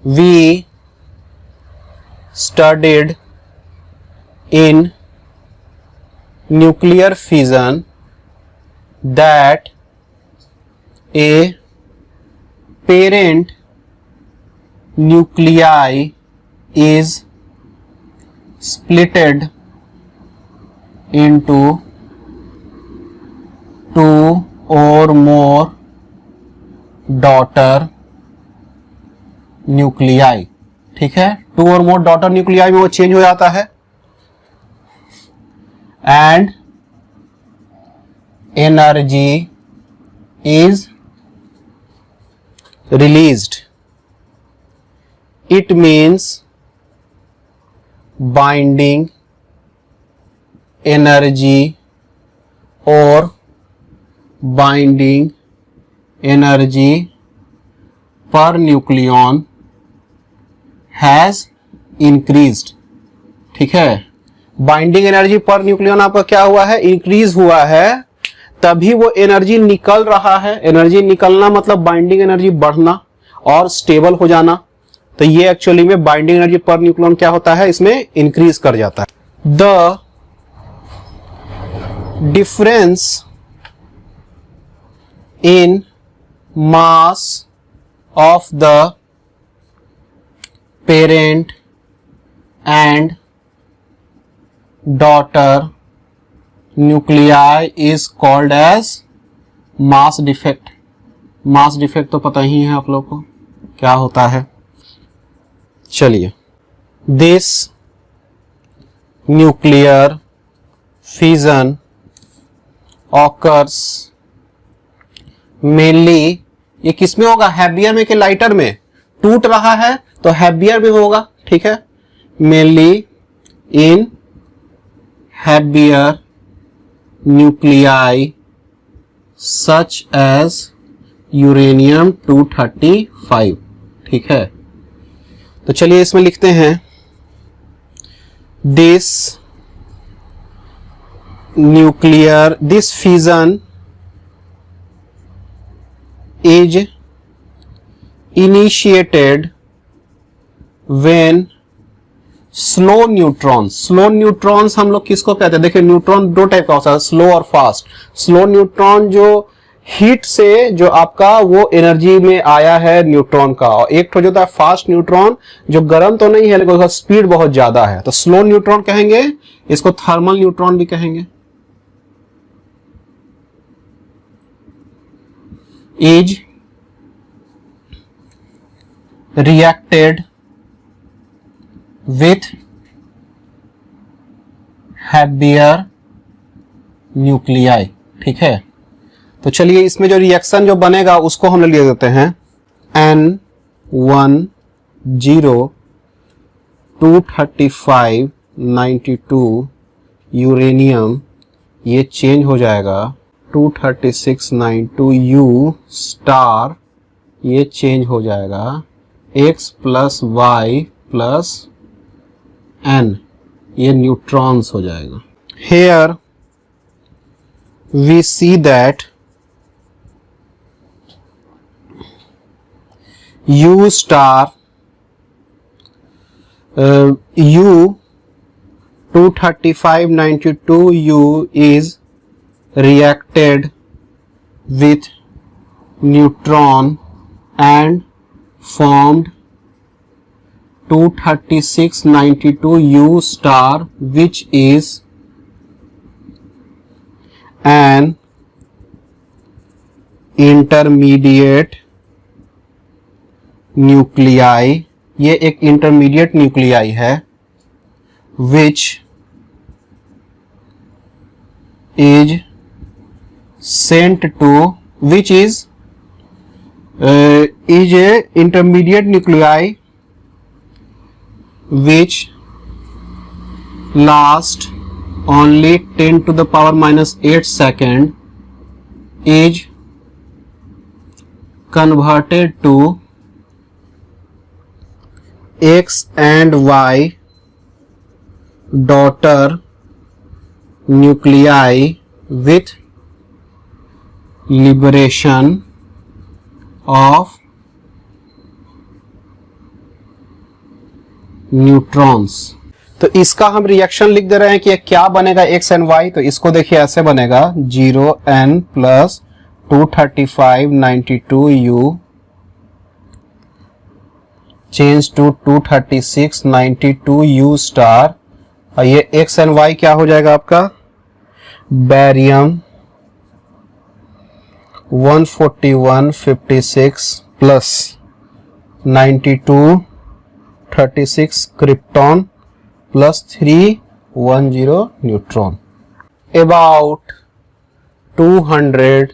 We studied in nuclear fission that a parent nuclei is splitted into two or more daughter nuclei, ठीक है। टू और मोर डॉटर न्यूक्लियाई में वो चेंज हो जाता है। And energy is released, it means binding energy or binding energy per nucleon has increased, ठीक है। बाइंडिंग एनर्जी पर न्यूक्लियन आपका क्या हुआ है, इंक्रीज हुआ है, तभी वो एनर्जी निकल रहा है। एनर्जी निकलना मतलब बाइंडिंग एनर्जी बढ़ना और स्टेबल हो जाना। तो ये एक्चुअली में बाइंडिंग एनर्जी पर न्यूक्लियन क्या होता है, इसमें इंक्रीज कर जाता है। The difference in mass of the parent and daughter nuclei is called as mass defect. Mass defect तो पता ही है आप लोग को क्या होता है। चलिए, this nuclear fission occurs mainly, ये किसमें होगा, हैबियर में कि लाइटर में। टूट रहा है तो हैबियर में होगा, ठीक है। Mainly in heavier nuclei such as uranium 235, ठीक है। तो चलिए इसमें लिखते हैं this nuclear, this fission is initiated when slow neutrons, slow neutrons हम लोग किसको कहते हैं, देखिए न्यूट्रॉन दो टाइप का होता है, स्लो और फास्ट। स्लो न्यूट्रॉन जो हीट से जो आपका वो एनर्जी में आया है न्यूट्रॉन का, और एक तो जो होता है फास्ट न्यूट्रॉन जो गर्म तो नहीं है लेकिन उसका स्पीड बहुत ज्यादा है, तो स्लो न्यूट्रॉन कहेंगे, इसको थर्मल न्यूट्रॉन भी कहेंगे। Is reacted with heavier nuclei. ठीक है, तो चलिए इसमें जो रिएक्शन जो बनेगा उसको हम लिख देते हैं N10 23592 यूरेनियम, ये चेंज हो जाएगा 23692 U स्टार, ये चेंज हो जाएगा X plus Y plus N, ये न्यूट्रॉन्स हो जाएगा। Here we see that U star U 23592 U is reacted with neutron and formed 23692 U star, which is an intermediate nuclei, ये एक इंटरमीडिएट न्यूक्लियाई है, which is sent to, which is a intermediate nuclei which last only 10 to the power minus 8 second, is converted to X and Y daughter nuclei with liberation of neutrons. तो इसका हम reaction लिख दे रहे हैं कि क्या बनेगा X एंड Y। तो इसको देखिए ऐसे बनेगा 0N plus 23592 U change to 23692 U star, और ये X एंड Y क्या हो जाएगा आपका, barium 14156 plus 9236 krypton plus 310 neutron. About 200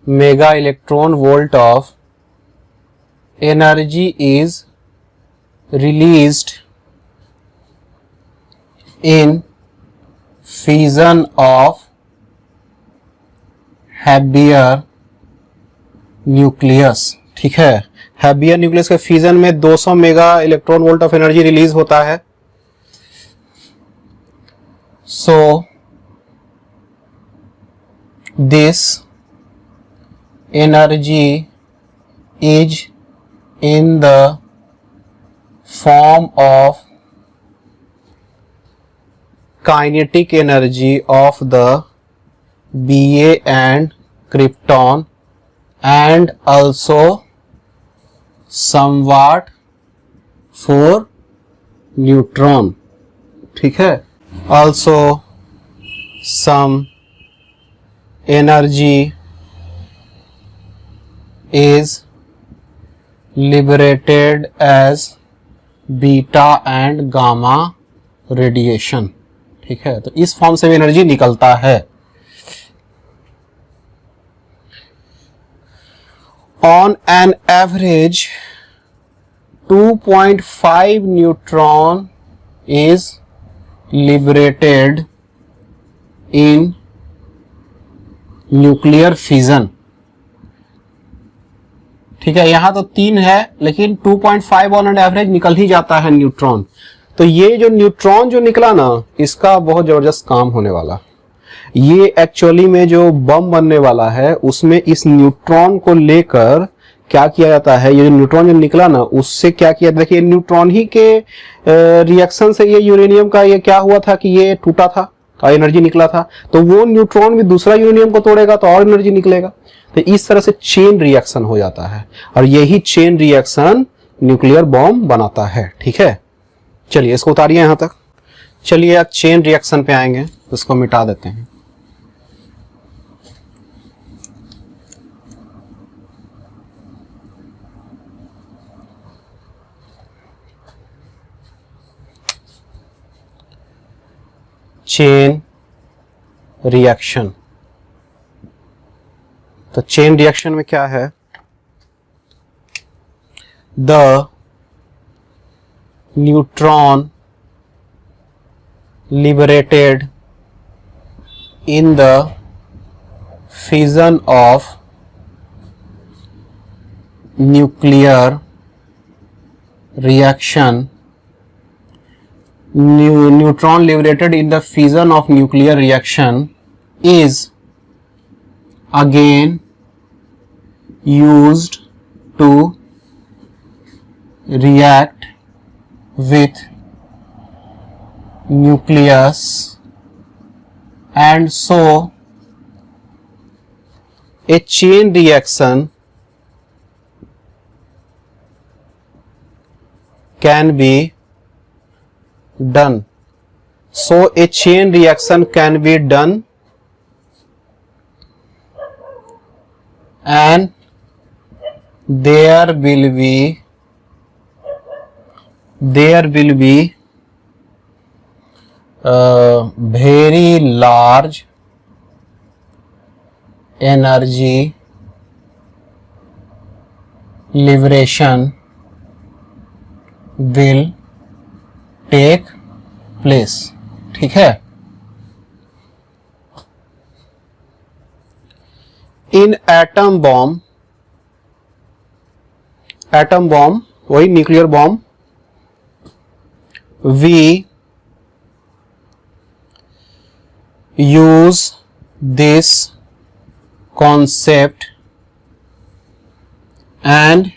mega electron volt of energy is released in fission of heavier nucleus. ठीक है, हैबियर न्यूक्लियस के फ्यूजन में 200 mega electron volt of energy release होता है। So this energy is in the form of kinetic energy of the Ba and krypton, and also somewhat for neutron। ठीक है, also some energy is liberated as beta and gamma radiation. ठीक है, तो इस form से energy निकलता है। On an average 2.5 neutron is liberated in nuclear fission. ठीक है, यहां तो 3 है लेकिन 2.5 ऑन एन एवरेज निकल ही जाता है न्यूट्रॉन। तो ये जो न्यूट्रॉन जो निकला ना, इसका बहुत जबरदस्त काम होने वाला। ये एक्चुअली में जो बम बनने वाला है उसमें इस न्यूट्रॉन को लेकर क्या किया जाता है, ये जो न्यूट्रॉन जो निकला ना उससे क्या किया, देखिए न्यूट्रॉन ही के रिएक्शन से ये यूरेनियम का ये क्या हुआ था कि ये टूटा था तो एनर्जी निकला था। तो वो न्यूट्रॉन भी दूसरा यूरेनियम को तोड़ेगा तो और एनर्जी निकलेगा। तो इस तरह से चेन रिएक्शन हो जाता है, और यही चेन रिएक्शन न्यूक्लियर बॉम्ब बनाता है। ठीक है, चलिए इसको उतारिए यहां तक। चलिए अब चेन रिएक्शन पे आएंगे, इसको मिटा देते हैं। Chain reaction. तो चेन रिएक्शन में क्या है, the neutron liberated in the fission of nuclear reaction, neutron liberated in the fission of nuclear reaction is again used to react with nucleus, and so a chain reaction can be done. So a chain reaction can be done, and there will be very large energy liberation will take place। ठीक है। In atom bomb वही nuclear bomb, we use this concept and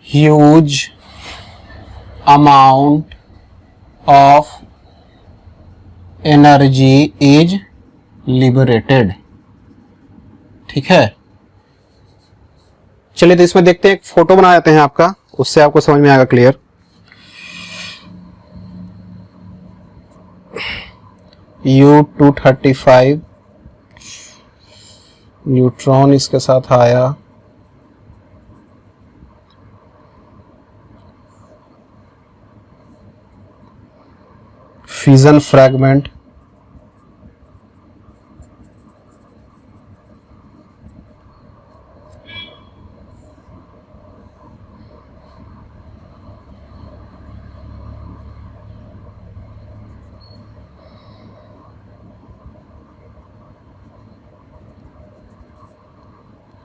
huge amount of energy is liberated। ठीक है। चलिए तो इसमें देखते हैं, एक फोटो बना देते हैं आपका, उससे आपको समझ में आएगा क्लियर। U-235 न्यूट्रॉन इसके साथ आया, फिजन फ्रैगमेंट,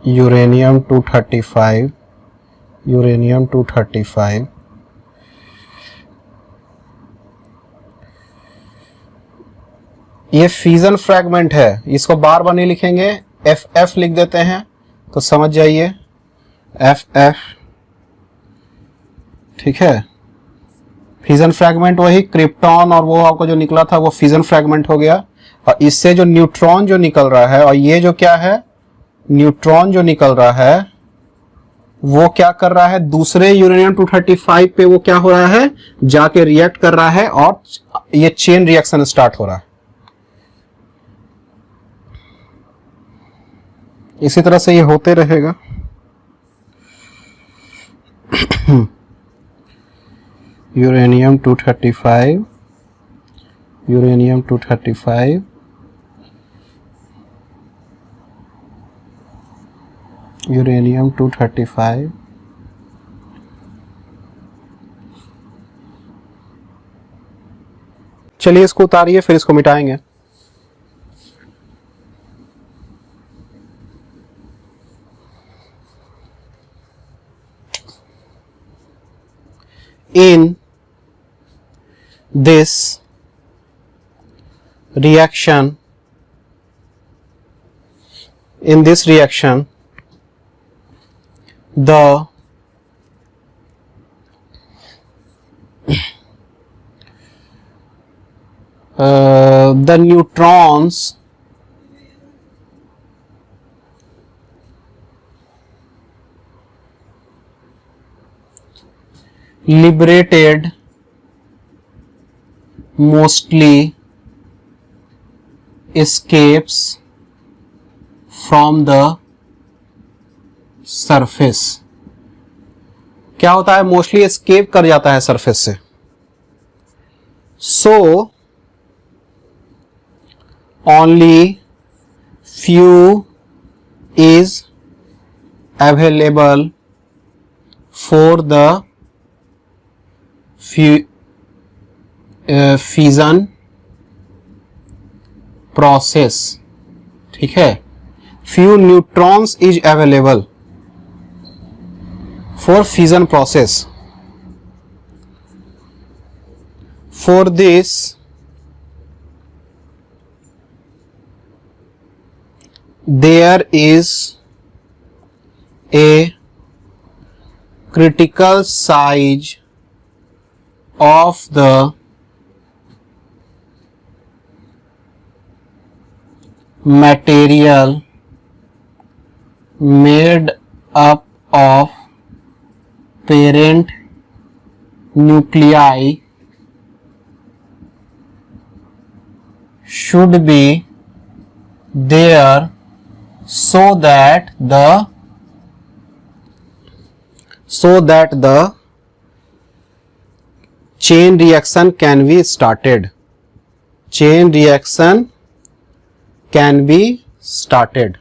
यूरेनियम 235 ये फ्यूजन फ्रैगमेंट है, इसको बार बार नहीं लिखेंगे, FF लिख देते हैं तो समझ जाइए, FF। ठीक है। फ्यूजन फ्रैगमेंट वही क्रिप्टॉन और वो आपको जो निकला था वो फ्यूजन फ्रैगमेंट हो गया, और इससे जो न्यूट्रॉन जो निकल रहा है, और ये जो क्या है, न्यूट्रॉन जो निकल रहा है वो क्या कर रहा है, दूसरे यूरेनियम 235 पे वो क्या हो रहा है, जाके रिएक्ट कर रहा है और ये चेन रिएक्शन स्टार्ट हो रहा है। इसी तरह से ये होते रहेगा। यूरेनियम 235 यूरेनियम 235 यूरेनियम 235 चलिए इसको उतारिए, फिर इसको मिटाएंगे। In this reaction, the neutrons liberated mostly escapes from the surface. क्या होता है, मोस्टली एस्केप कर जाता है सरफेस से। सो only few is available for the fission process, ठीक है, few neutrons is available for fission process. For this there is a critical size of the material made up of parent nuclei should be there so that the chain reaction can be started. Chain reaction can be started.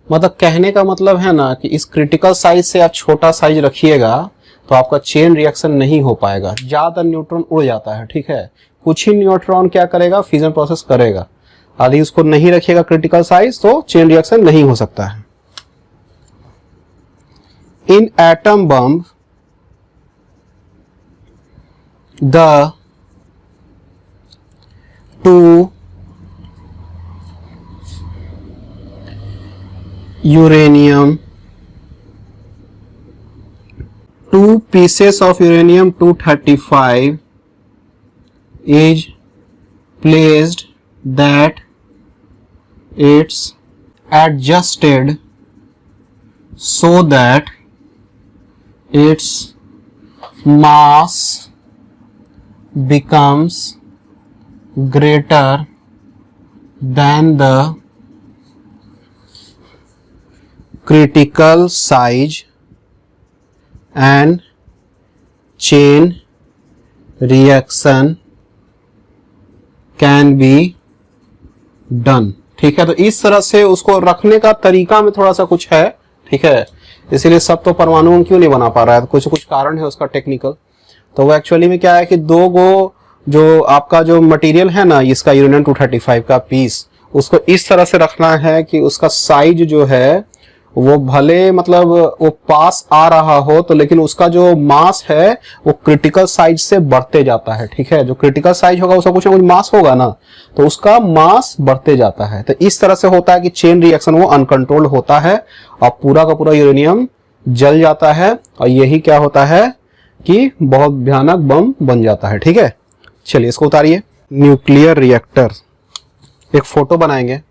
मतलब कहने का मतलब है ना कि इस critical size से आप छोटा साइज रखिएगा तो आपका चेन रिएक्शन नहीं हो पाएगा, ज्यादा न्यूट्रॉन उड़ जाता है, ठीक है, कुछ ही न्यूट्रॉन क्या करेगा, फ्यूजन प्रोसेस करेगा। यदि उसको नहीं रखिएगा क्रिटिकल साइज तो चेन रिएक्शन नहीं हो सकता है। In atom bomb the two uranium, two pieces of uranium 235 is placed that it's adjusted so that its mass becomes greater than the critical size and chain reaction can be done। ठीक है, तो इस तरह से उसको रखने का तरीका में थोड़ा सा कुछ है, ठीक है, इसीलिए सब तो परमाणु क्यों नहीं बना पा रहा है, कुछ कुछ कारण है उसका टेक्निकल। तो वो एक्चुअली में क्या है कि दो गो जो आपका जो मटेरियल है ना, इसका यूरेनियम 235 का पीस, उसको इस तरह से रखना है कि उसका साइज जो है वो भले मतलब वो पास आ रहा हो तो लेकिन उसका जो मास है वो क्रिटिकल साइज से बढ़ते जाता है। ठीक है, जो क्रिटिकल साइज होगा उसका कुछ ना कुछ मास होगा ना, तो उसका मास बढ़ते जाता है। तो इस तरह से होता है कि चेन रिएक्शन वो अनकंट्रोल्ड होता है और पूरा का पूरा यूरेनियम जल जाता है और यही क्या होता है कि बहुत भयानक बम बन जाता है। ठीक है, चलिए इसको उतारिए। न्यूक्लियर रिएक्टर, एक फोटो बनाएंगे।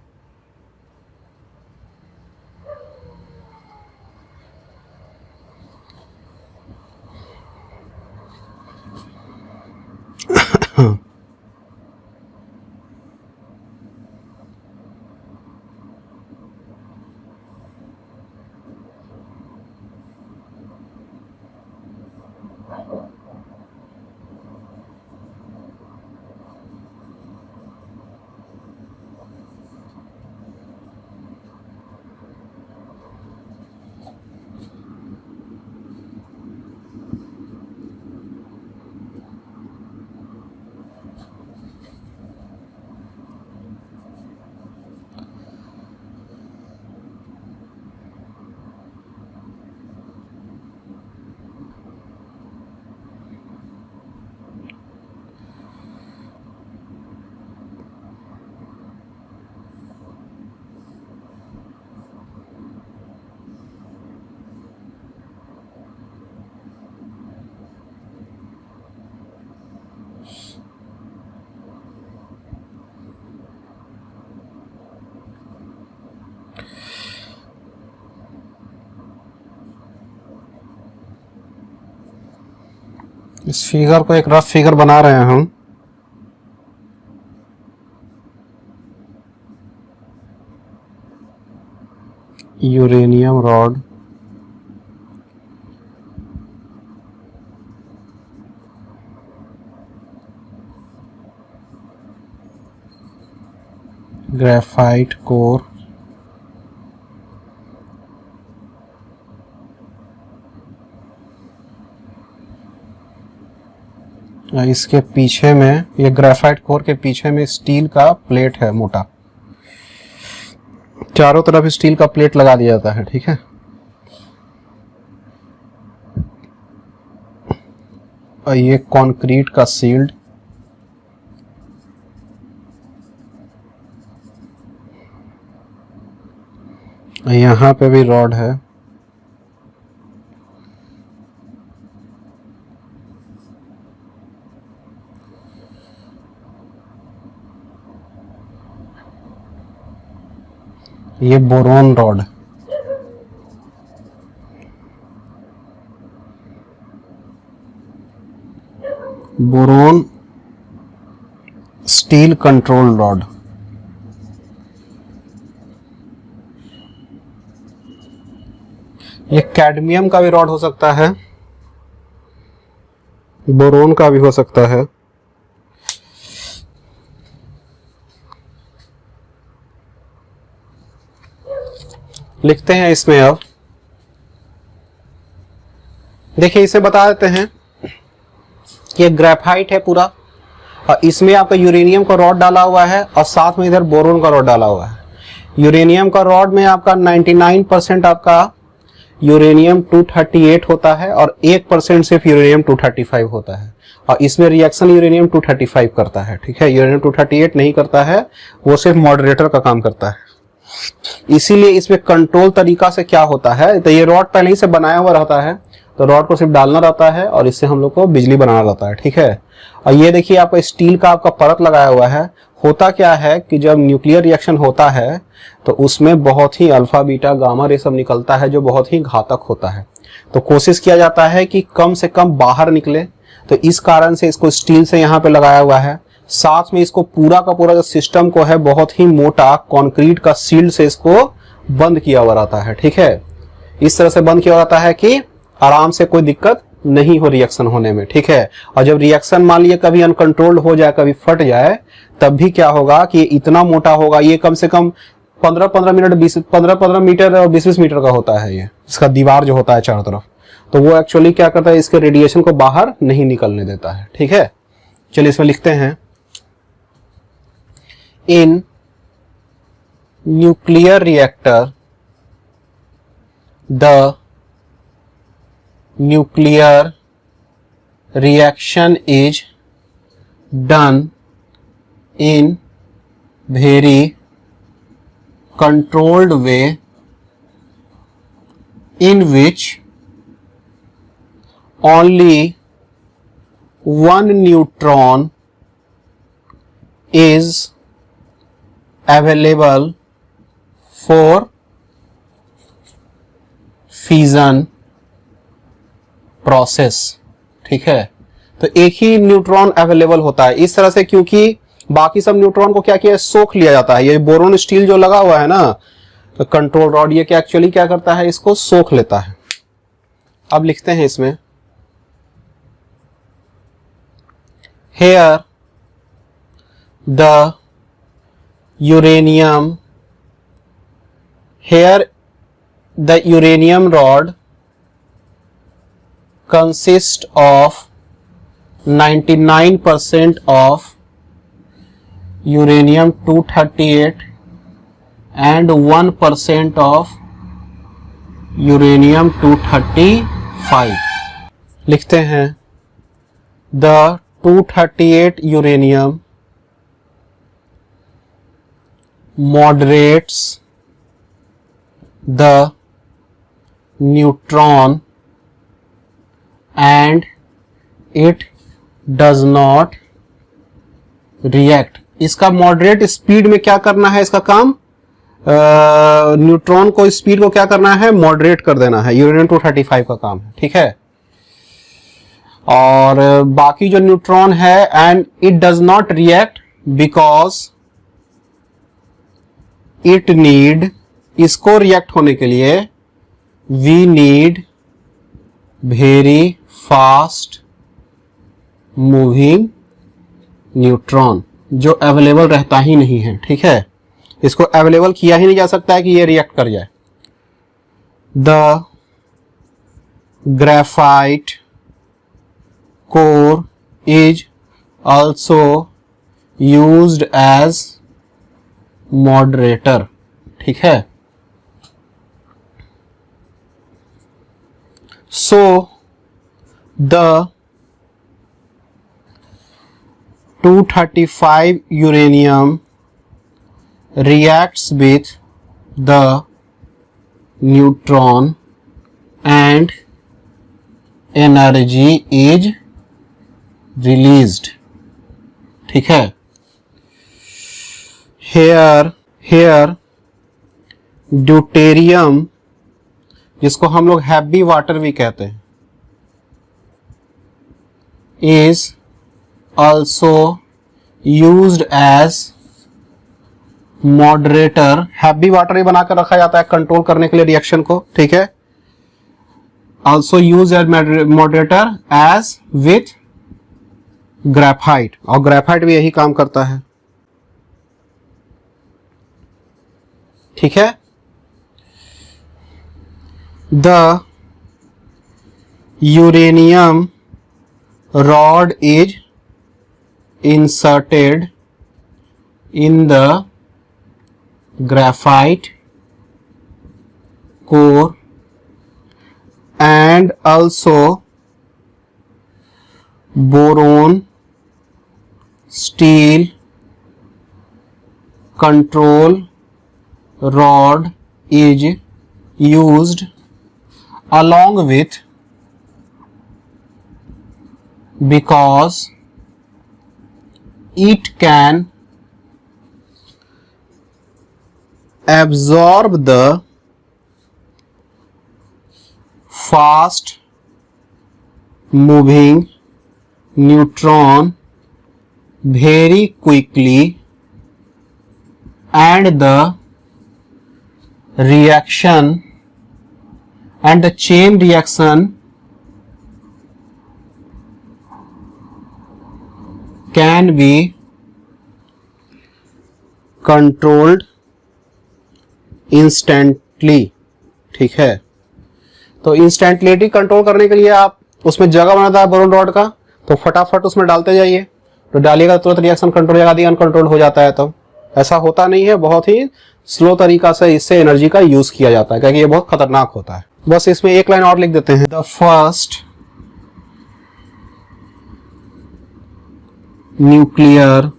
इस फिगर को एक रफ फिगर बना रहे हैं हम। यूरेनियम रॉड, ग्रेफाइट कोर इसके पीछे में, ये ग्रेफाइट कोर के पीछे में स्टील का प्लेट है मोटा, चारों तरफ स्टील का प्लेट लगा दिया जाता है, ठीक है। और ये कंक्रीट का सील्ड, यहां पे भी रॉड है, ये boron rod, boron steel control rod, ये कैडमियम का भी रॉड हो सकता है, बोरोन का भी हो सकता है। लिखते हैं इसमें, अब देखिए इसे बता देते हैं कि ये ग्रेफाइट है पूरा, और इसमें आपका यूरेनियम का रॉड डाला हुआ है और साथ में इधर बोरोन का रॉड डाला हुआ है। यूरेनियम का रॉड में आपका 99% आपका यूरेनियम 238 होता है और 1% सिर्फ यूरेनियम 235 होता है, और इसमें रिएक्शन यूरेनियम 235 करता है, ठीक है। यूरेनियम 238 नहीं करता है, वो सिर्फ मॉडरेटर का काम करता है। इसीलिए इसमें कंट्रोल तरीका से क्या होता है, तो ये रॉड पहले ही से बनाया हुआ रहता है, तो रॉड को सिर्फ डालना रहता है और इससे हम लोग को बिजली बनाना रहता है, ठीक है। और ये देखिए आपका स्टील का आपका परत लगाया हुआ है। होता क्या है कि जब न्यूक्लियर रिएक्शन होता है तो उसमें बहुत ही अल्फा बीटा गामा रे सब निकलता है जो बहुत ही घातक होता है, तो कोशिश किया जाता है कि कम से कम बाहर निकले, तो इस कारण से इसको स्टील से यहाँ पे लगाया हुआ है। साथ में इसको पूरा का पूरा जो सिस्टम को है बहुत ही मोटा कंक्रीट का सील्ड से इसको बंद किया हुआ रहता है, ठीक है। इस तरह से बंद किया हुआ रहता है कि आराम से कोई दिक्कत नहीं हो रिएक्शन होने में, ठीक है। और जब रिएक्शन मान लीजिए कभी अनकंट्रोल्ड हो जाए, कभी फट जाए, तब भी क्या होगा कि इतना मोटा होगा, ये कम से कम 15-15 मीटर और 20-20 मीटर का होता है ये, इसका दीवार जो होता है चारों तरफ, तो वो एक्चुअली क्या करता है, इसके रेडिएशन को बाहर नहीं निकलने देता है, ठीक है। चलिए इसमें लिखते हैं, in nuclear reactor the nuclear reaction is done in very controlled way in which only one neutron is available for fission process, ठीक है। तो एक ही न्यूट्रॉन अवेलेबल होता है इस तरह से, क्योंकि बाकी सब न्यूट्रॉन को क्या किया, सोख लिया जाता है। ये बोरोन स्टील जो लगा हुआ है ना, तो कंट्रोल रॉड, ये क्या एक्चुअली क्या करता है, इसको सोख लेता है। अब लिखते हैं इसमें, here the uranium rod consist of 99% of uranium 238 and 1% of uranium 235। लिखते हैं, the 238 uranium moderates the neutron and it does not react। इसका मॉडरेट स्पीड में क्या करना है, इसका काम न्यूट्रॉन को स्पीड को क्या करना है, मॉडरेट कर देना है। यूरेनियम 235 का काम है, ठीक है। और बाकी जो न्यूट्रॉन है, and it does not react because it need, इसको रिएक्ट होने के लिए we need very fast moving neutron, जो अवेलेबल रहता ही नहीं है, ठीक है। इसको अवेलेबल किया ही नहीं जा सकता है कि ये रिएक्ट कर जाए। The graphite core is also used as moderator. ठीक है, so the 235 uranium reacts with the neutron and energy is released। ठीक है, here ड्यूटेरियम, जिसको हम लोग हैवी वाटर भी कहते हैं, is also used as moderator। Heavy water ही बनाकर रखा जाता है कंट्रोल करने के लिए रिएक्शन को। ठीक है, also used as moderator as with graphite, और ग्रेफाइट भी यही काम करता है। ठीक है, the uranium rod is inserted in the graphite core and also boron steel control rod is used along with, because it can absorb the fast moving neutron very quickly and the reaction and the chain reaction can be controlled instantly। ठीक है, तो instantly control करने के लिए आप उसमें जगह बनाता है बोरोन रॉड का, तो फटाफट उसमें डालते जाइए, तो डालिएगा तुरंत रिएक्शन कंट्रोल हो जाती है, अनकंट्रोल हो जाता है। तो ऐसा होता नहीं है, बहुत ही स्लो तरीका से इससे एनर्जी का यूज किया जाता है, क्योंकि ये बहुत खतरनाक होता है। बस इसमें एक लाइन और लिख देते हैं, the first nuclear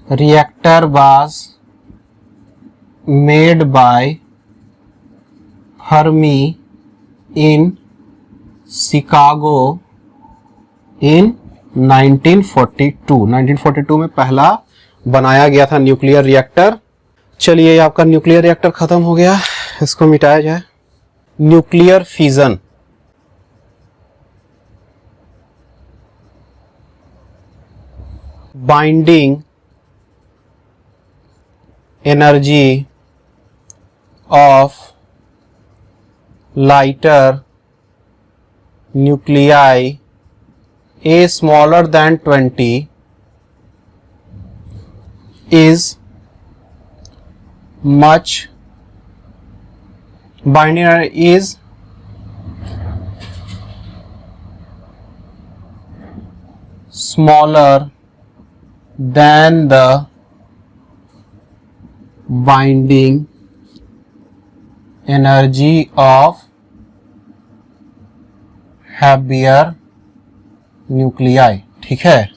reactor was made by Fermi in Chicago in 1942। 1942 में पहला बनाया गया था न्यूक्लियर रिएक्टर। चलिए, आपका न्यूक्लियर रिएक्टर खत्म हो गया, इसको मिटाया जाए। Nuclear fission, binding energy of lighter nuclei A smaller than 20 is much, binding energy is smaller than the binding energy of heavier nuclei। ठीक है,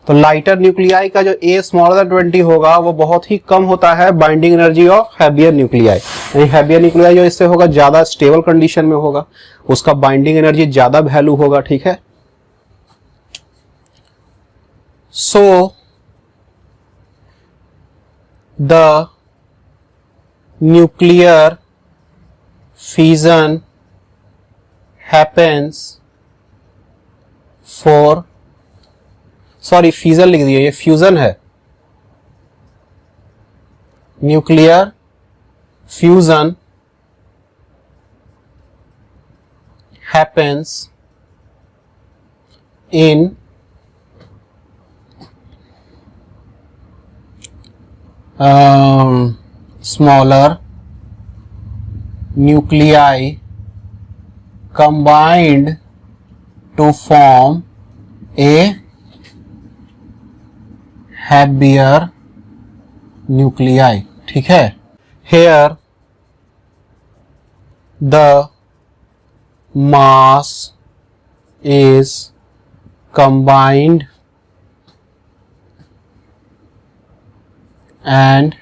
तो लाइटर न्यूक्लियाई का जो A स्मॉलर देन 20 होगा वो बहुत ही कम होता है binding energy of heavier nuclei. यानी हैवियर न्यूक्लियाई जो इससे होगा ज्यादा स्टेबल कंडीशन में होगा, उसका बाइंडिंग एनर्जी ज्यादा वैल्यू होगा। ठीक है, सो the nuclear fission happens for, sorry fusion लिख दिए, ये फ्यूजन है। Nuclear fusion happens in smaller nuclei combined to form a heavier nuclei. ठीक है. Here the mass is combined and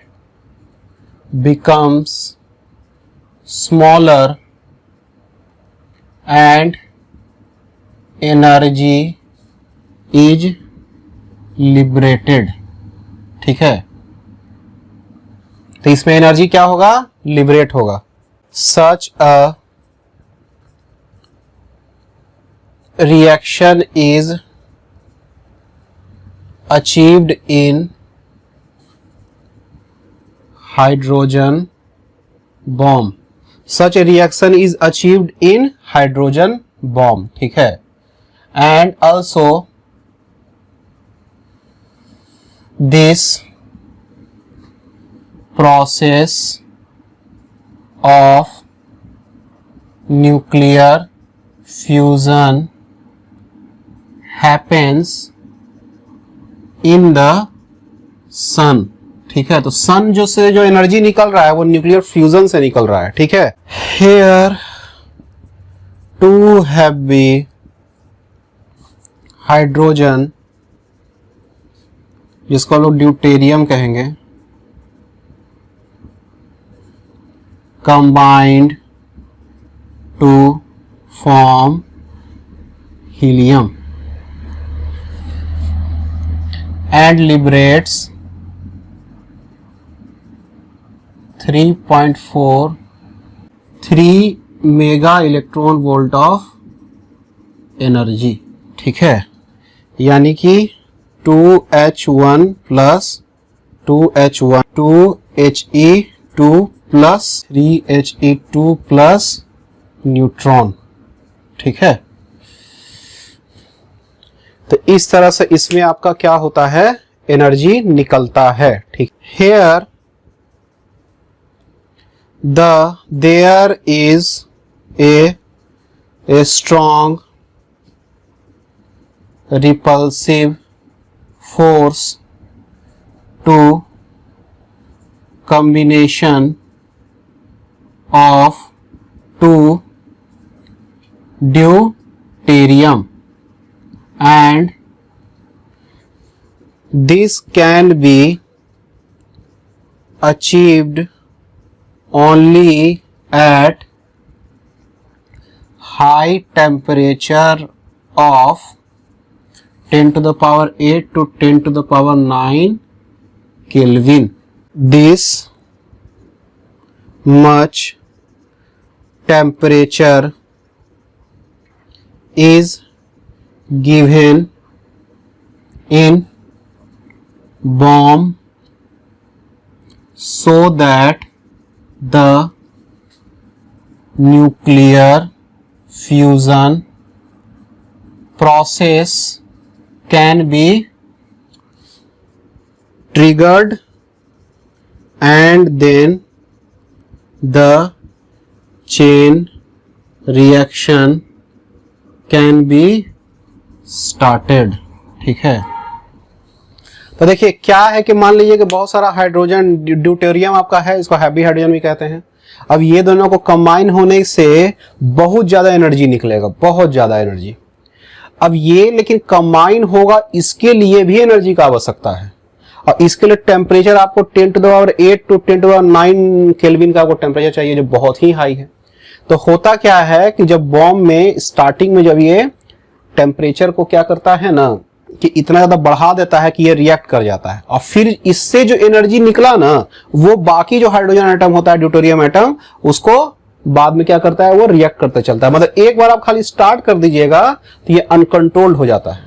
becomes smaller and energy is liberated. ठीक है. तो इसमें एनर्जी क्या होगा? लिबरेट होगा. Such a reaction is achieved in hydrogen bomb. Such a reaction is achieved in hydrogen bomb. ठीक है. And also this process of nuclear fusion happens in the sun. ठीक है. तो सन जो से जो एनर्जी निकल रहा है वो न्यूक्लियर फ्यूजन से निकल रहा है. ठीक है. Here two heavy हाइड्रोजन, जिसको हम लोग ड्यूटेरियम कहेंगे, combined to form helium and liberates 3.43 mega electron volt of energy. ठीक है. यानी कि 2H1 plus 2H1 2He2 plus 3He2 plus neutron. ठीक है. तो इस तरह से इसमें आपका क्या होता है? एनर्जी निकलता है. ठीक. Here there is a strong repulsive force to combination of two deuterium, and this can be achieved only at high temperature of 10 to the power 8 to 10 to the power 9 Kelvin. This much temperature is given in bomb so that the nuclear fusion process can be triggered and then the chain reaction can be started. ठीक है. तो देखिए क्या है कि मान लीजिए कि बहुत सारा हाइड्रोजन ड्यूटेरियम आपका है, इसको हैवी हाइड्रोजन भी कहते हैं. अब ये दोनों को कंबाइन होने से बहुत ज्यादा एनर्जी निकलेगा, बहुत ज्यादा एनर्जी. अब ये लेकिन कंबाइन होगा, इसके लिए भी एनर्जी का आवश्यकता है, और इसके लिए टेम्परेचर आपको 10 to the power 8 to 10 to the power 9 kelvin का आपको टेम्परेचर चाहिए, जो बहुत ही हाई है. तो होता क्या है कि जब बॉम्ब में स्टार्टिंग में जब ये टेम्परेचर को क्या करता है ना कि इतना ज्यादा बढ़ा देता है कि ये रिएक्ट कर जाता है, और फिर इससे जो एनर्जी निकला ना वो बाकी जो हाइड्रोजन एटम होता है, ड्यूटेरियम एटम, उसको बाद में क्या करता है, वो रिएक्ट करते चलता है. मतलब एक बार आप खाली स्टार्ट कर दीजिएगा तो ये अनकंट्रोल्ड हो जाता है.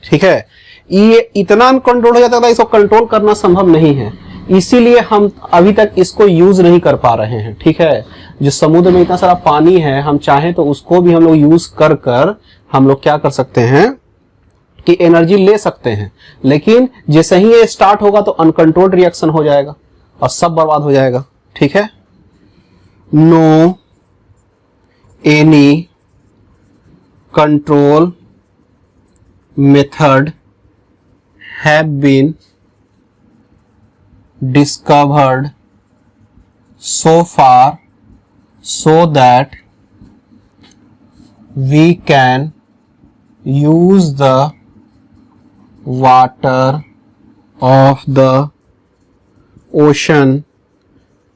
ठीक है. ये इतना अनकंट्रोल हो जाता है, इसको कंट्रोल करना संभव नहीं है, इसीलिए हम अभी तक इसको यूज नहीं कर पा रहे हैं. ठीक है. जो समुद्र में इतना सारा पानी है, हम चाहें तो उसको भी हम लोग यूज कर हम लोग क्या कर सकते हैं, कि एनर्जी ले सकते हैं, लेकिन जैसे ही ये स्टार्ट होगा तो अनकंट्रोल्ड रिएक्शन हो जाएगा और सब बर्बाद हो जाएगा। ठीक है, no any control method have been discovered so far so that we can use the water of the ocean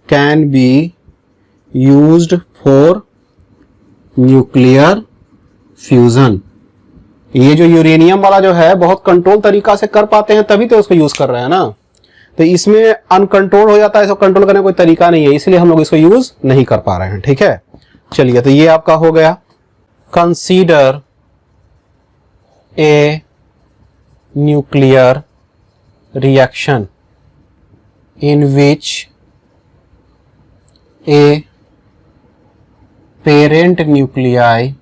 can be used for nuclear fusion। ये जो यूरेनियम वाला जो है बहुत कंट्रोल तरीका से कर पाते हैं तभी तो उसको यूज कर रहे हैं ना, तो इसमें अनकंट्रोल हो जाता है, इसको कंट्रोल करने का कोई तरीका नहीं है, इसलिए हम लोग इसको यूज नहीं कर पा रहे हैं। ठीक है, चलिए तो ये आपका हो गया। Consider a nuclear reaction in which a parent nuclei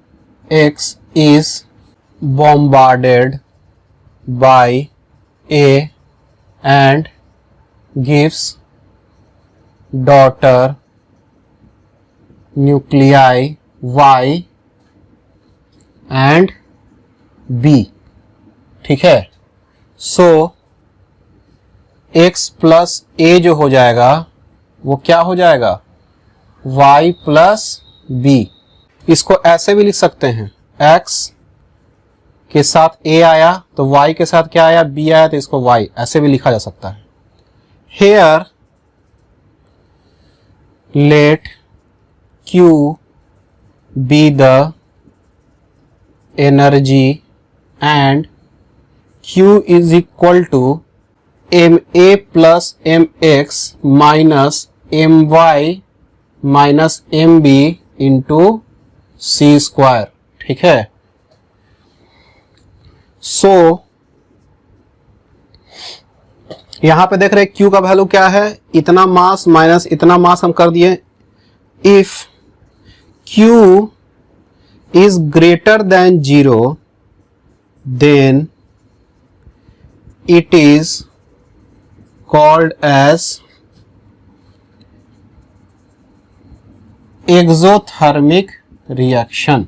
X is bombarded by A and gives daughter nuclei Y and B। ठीक है, सो X प्लस A जो हो जाएगा वो क्या हो जाएगा, Y प्लस B। इसको ऐसे भी लिख सकते हैं, X के साथ A आया तो Y के साथ क्या आया, B आया तो इसको Y, ऐसे भी लिखा जा सकता है। Here let Q be the energy and Q is equal to MA plus MX minus MY minus MB into C square। ठीक है, सो यहां पे देख रहे Q का वैल्यू क्या है, इतना मास माइनस इतना मास हम कर दिए। If Q is greater than 0 then it is called as exothermic reaction,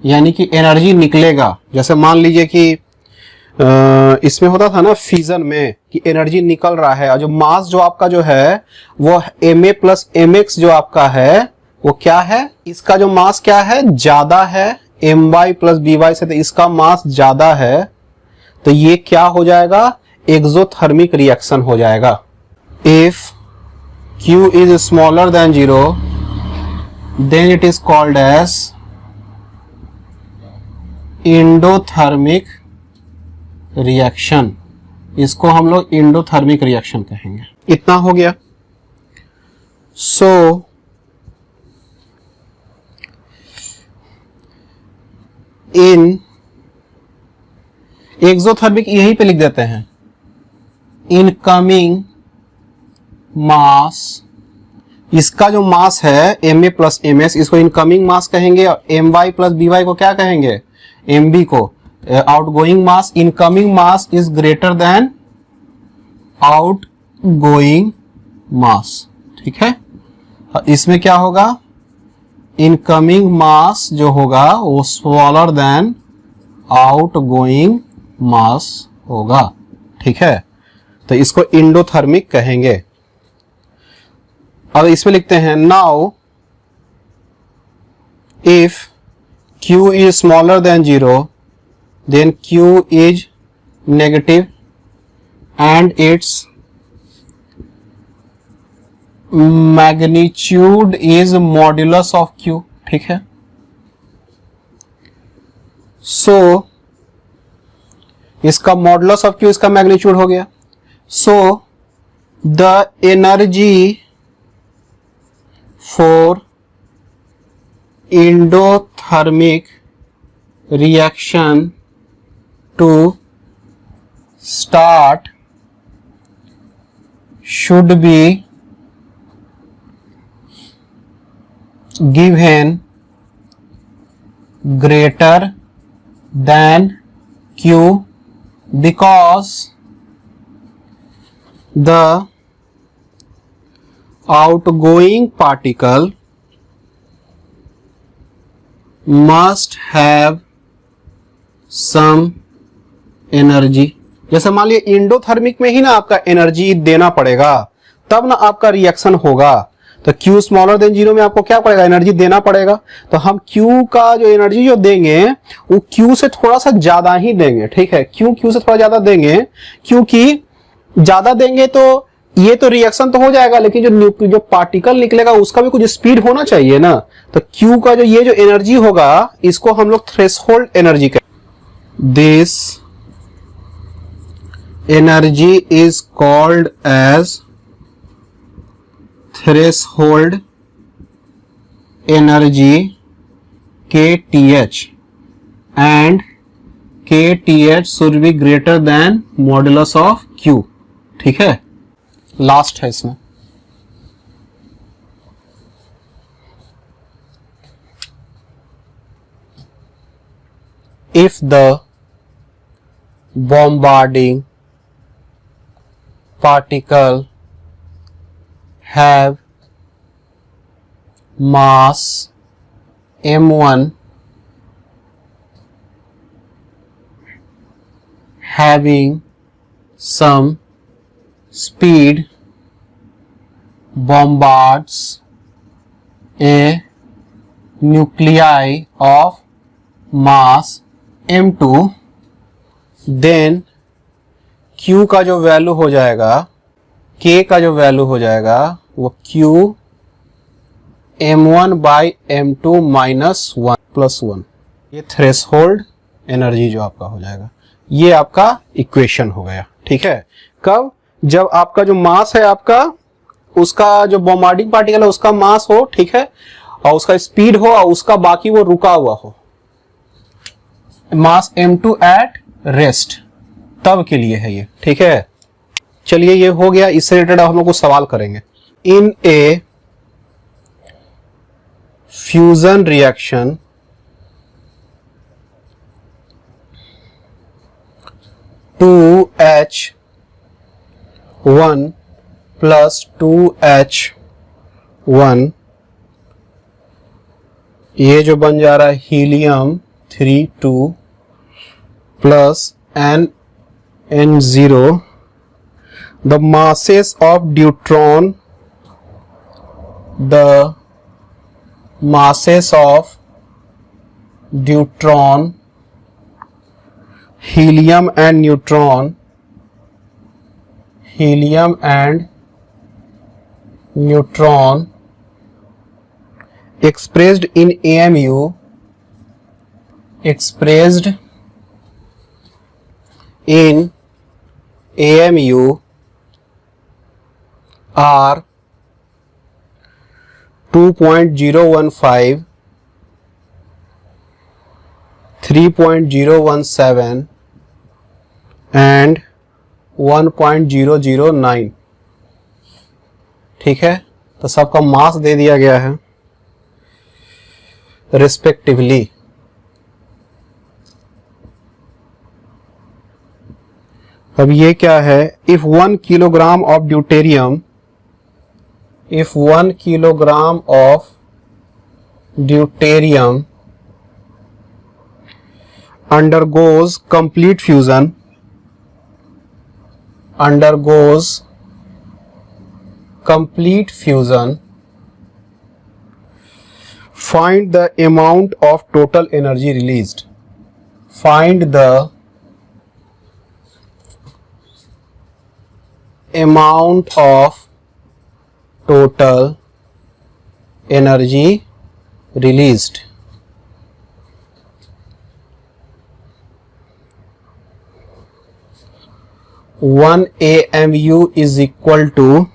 यानी कि एनर्जी निकलेगा। जैसे मान लीजिए कि इसमें होता था ना फ्यूजन में कि एनर्जी निकल रहा है और जो मास जो आपका जो है वो Ma प्लस mx जो आपका है वो क्या है, इसका जो मास क्या है, ज्यादा है My प्लस by से, तो इसका मास ज्यादा है, तो ये क्या हो जाएगा, एक्सोथर्मिक रिएक्शन हो जाएगा। If Q is smaller than 0 then it is called as endothermic reaction, इसको हम लोग एंडोथर्मिक रिएक्शन कहेंगे। इतना हो गया। सो इन एक्सोथर्मिक यहीं पे लिख देते हैं, इनकमिंग मास, इसका जो मास है Ma प्लस ms इसको इनकमिंग मास कहेंगे, और My प्लस by को क्या कहेंगे, Mb को outgoing mass. Incoming mass is greater than outgoing mass. ठीक है, इसमें क्या होगा, इनकमिंग मास जो होगा वो स्मॉलर देन आउटगोइंग मास होगा। ठीक है, तो इसको एंडोथर्मिक कहेंगे। अब इसमें लिखते हैं, now if Q is smaller than 0 then Q is negative and its magnitude is modulus of Q। ठीक है, सो इसका मॉडुलस ऑफ Q इसका मैग्नीट्यूड हो गया। So the energy for endothermic reaction to start should be given greater than Q because the outgoing particle must have some energy. जैसे मान लिया endothermic में ही ना आपका एनर्जी देना पड़ेगा, तब ना आपका रिएक्शन होगा। तो Q स्मॉलर देन 0 में आपको क्या पड़ेगा, एनर्जी देना पड़ेगा। तो हम Q का जो एनर्जी जो देंगे वो Q से थोड़ा सा ज्यादा ही देंगे, ठीक है। क्यों Q से थोड़ा ज्यादा देंगे, क्योंकि ज्यादा देंगे तो ये तो रिएक्शन तो हो जाएगा, लेकिन जो पार्टिकल निकलेगा उसका भी कुछ स्पीड होना चाहिए ना। तो Q का जो ये जो एनर्जी होगा इसको हम लोग थ्रेशोल्ड एनर्जी कहते। This energy is called as threshold energy KTH and KTH should be greater than modulus of Q, ठीक है। लास्ट है इसमें, if the bombarding particle have mass m1 having some speed bombards a nuclei of mass m2, then Q का जो value हो जाएगा, K का जो वैल्यू हो जाएगा वो Q m1 by m2 minus 1 plus 1, ये थ्रेशोल्ड एनर्जी जो आपका हो जाएगा। ये आपका इक्वेशन हो गया, ठीक है। कब, जब आपका जो मास है आपका, उसका जो बॉम्बार्डिंग पार्टिकल है उसका मास हो, ठीक है, और उसका स्पीड हो और उसका बाकी वो रुका हुआ हो, मास m2 एट रेस्ट, तब के लिए है ये, ठीक है। चलिए ये हो गया, इससे रिलेटेड हम लोग को सवाल करेंगे। In a fusion reaction 2H1 plus 2H1, ये जो बन जा रहा है helium 32 plus N0, the masses of deuteron, the masses of deuteron, helium and neutron, helium and neutron expressed in AMU, expressed in AMU are 2.015, 3.017 and 1.009, ठीक है। तो सबका मास दे दिया गया है रिस्पेक्टिवली। अब ये क्या है, if 1 kilogram of deuterium, if 1 kilogram of deuterium undergoes complete fusion, find the amount of total energy released, find the amount of total energy released। One AMU is equal to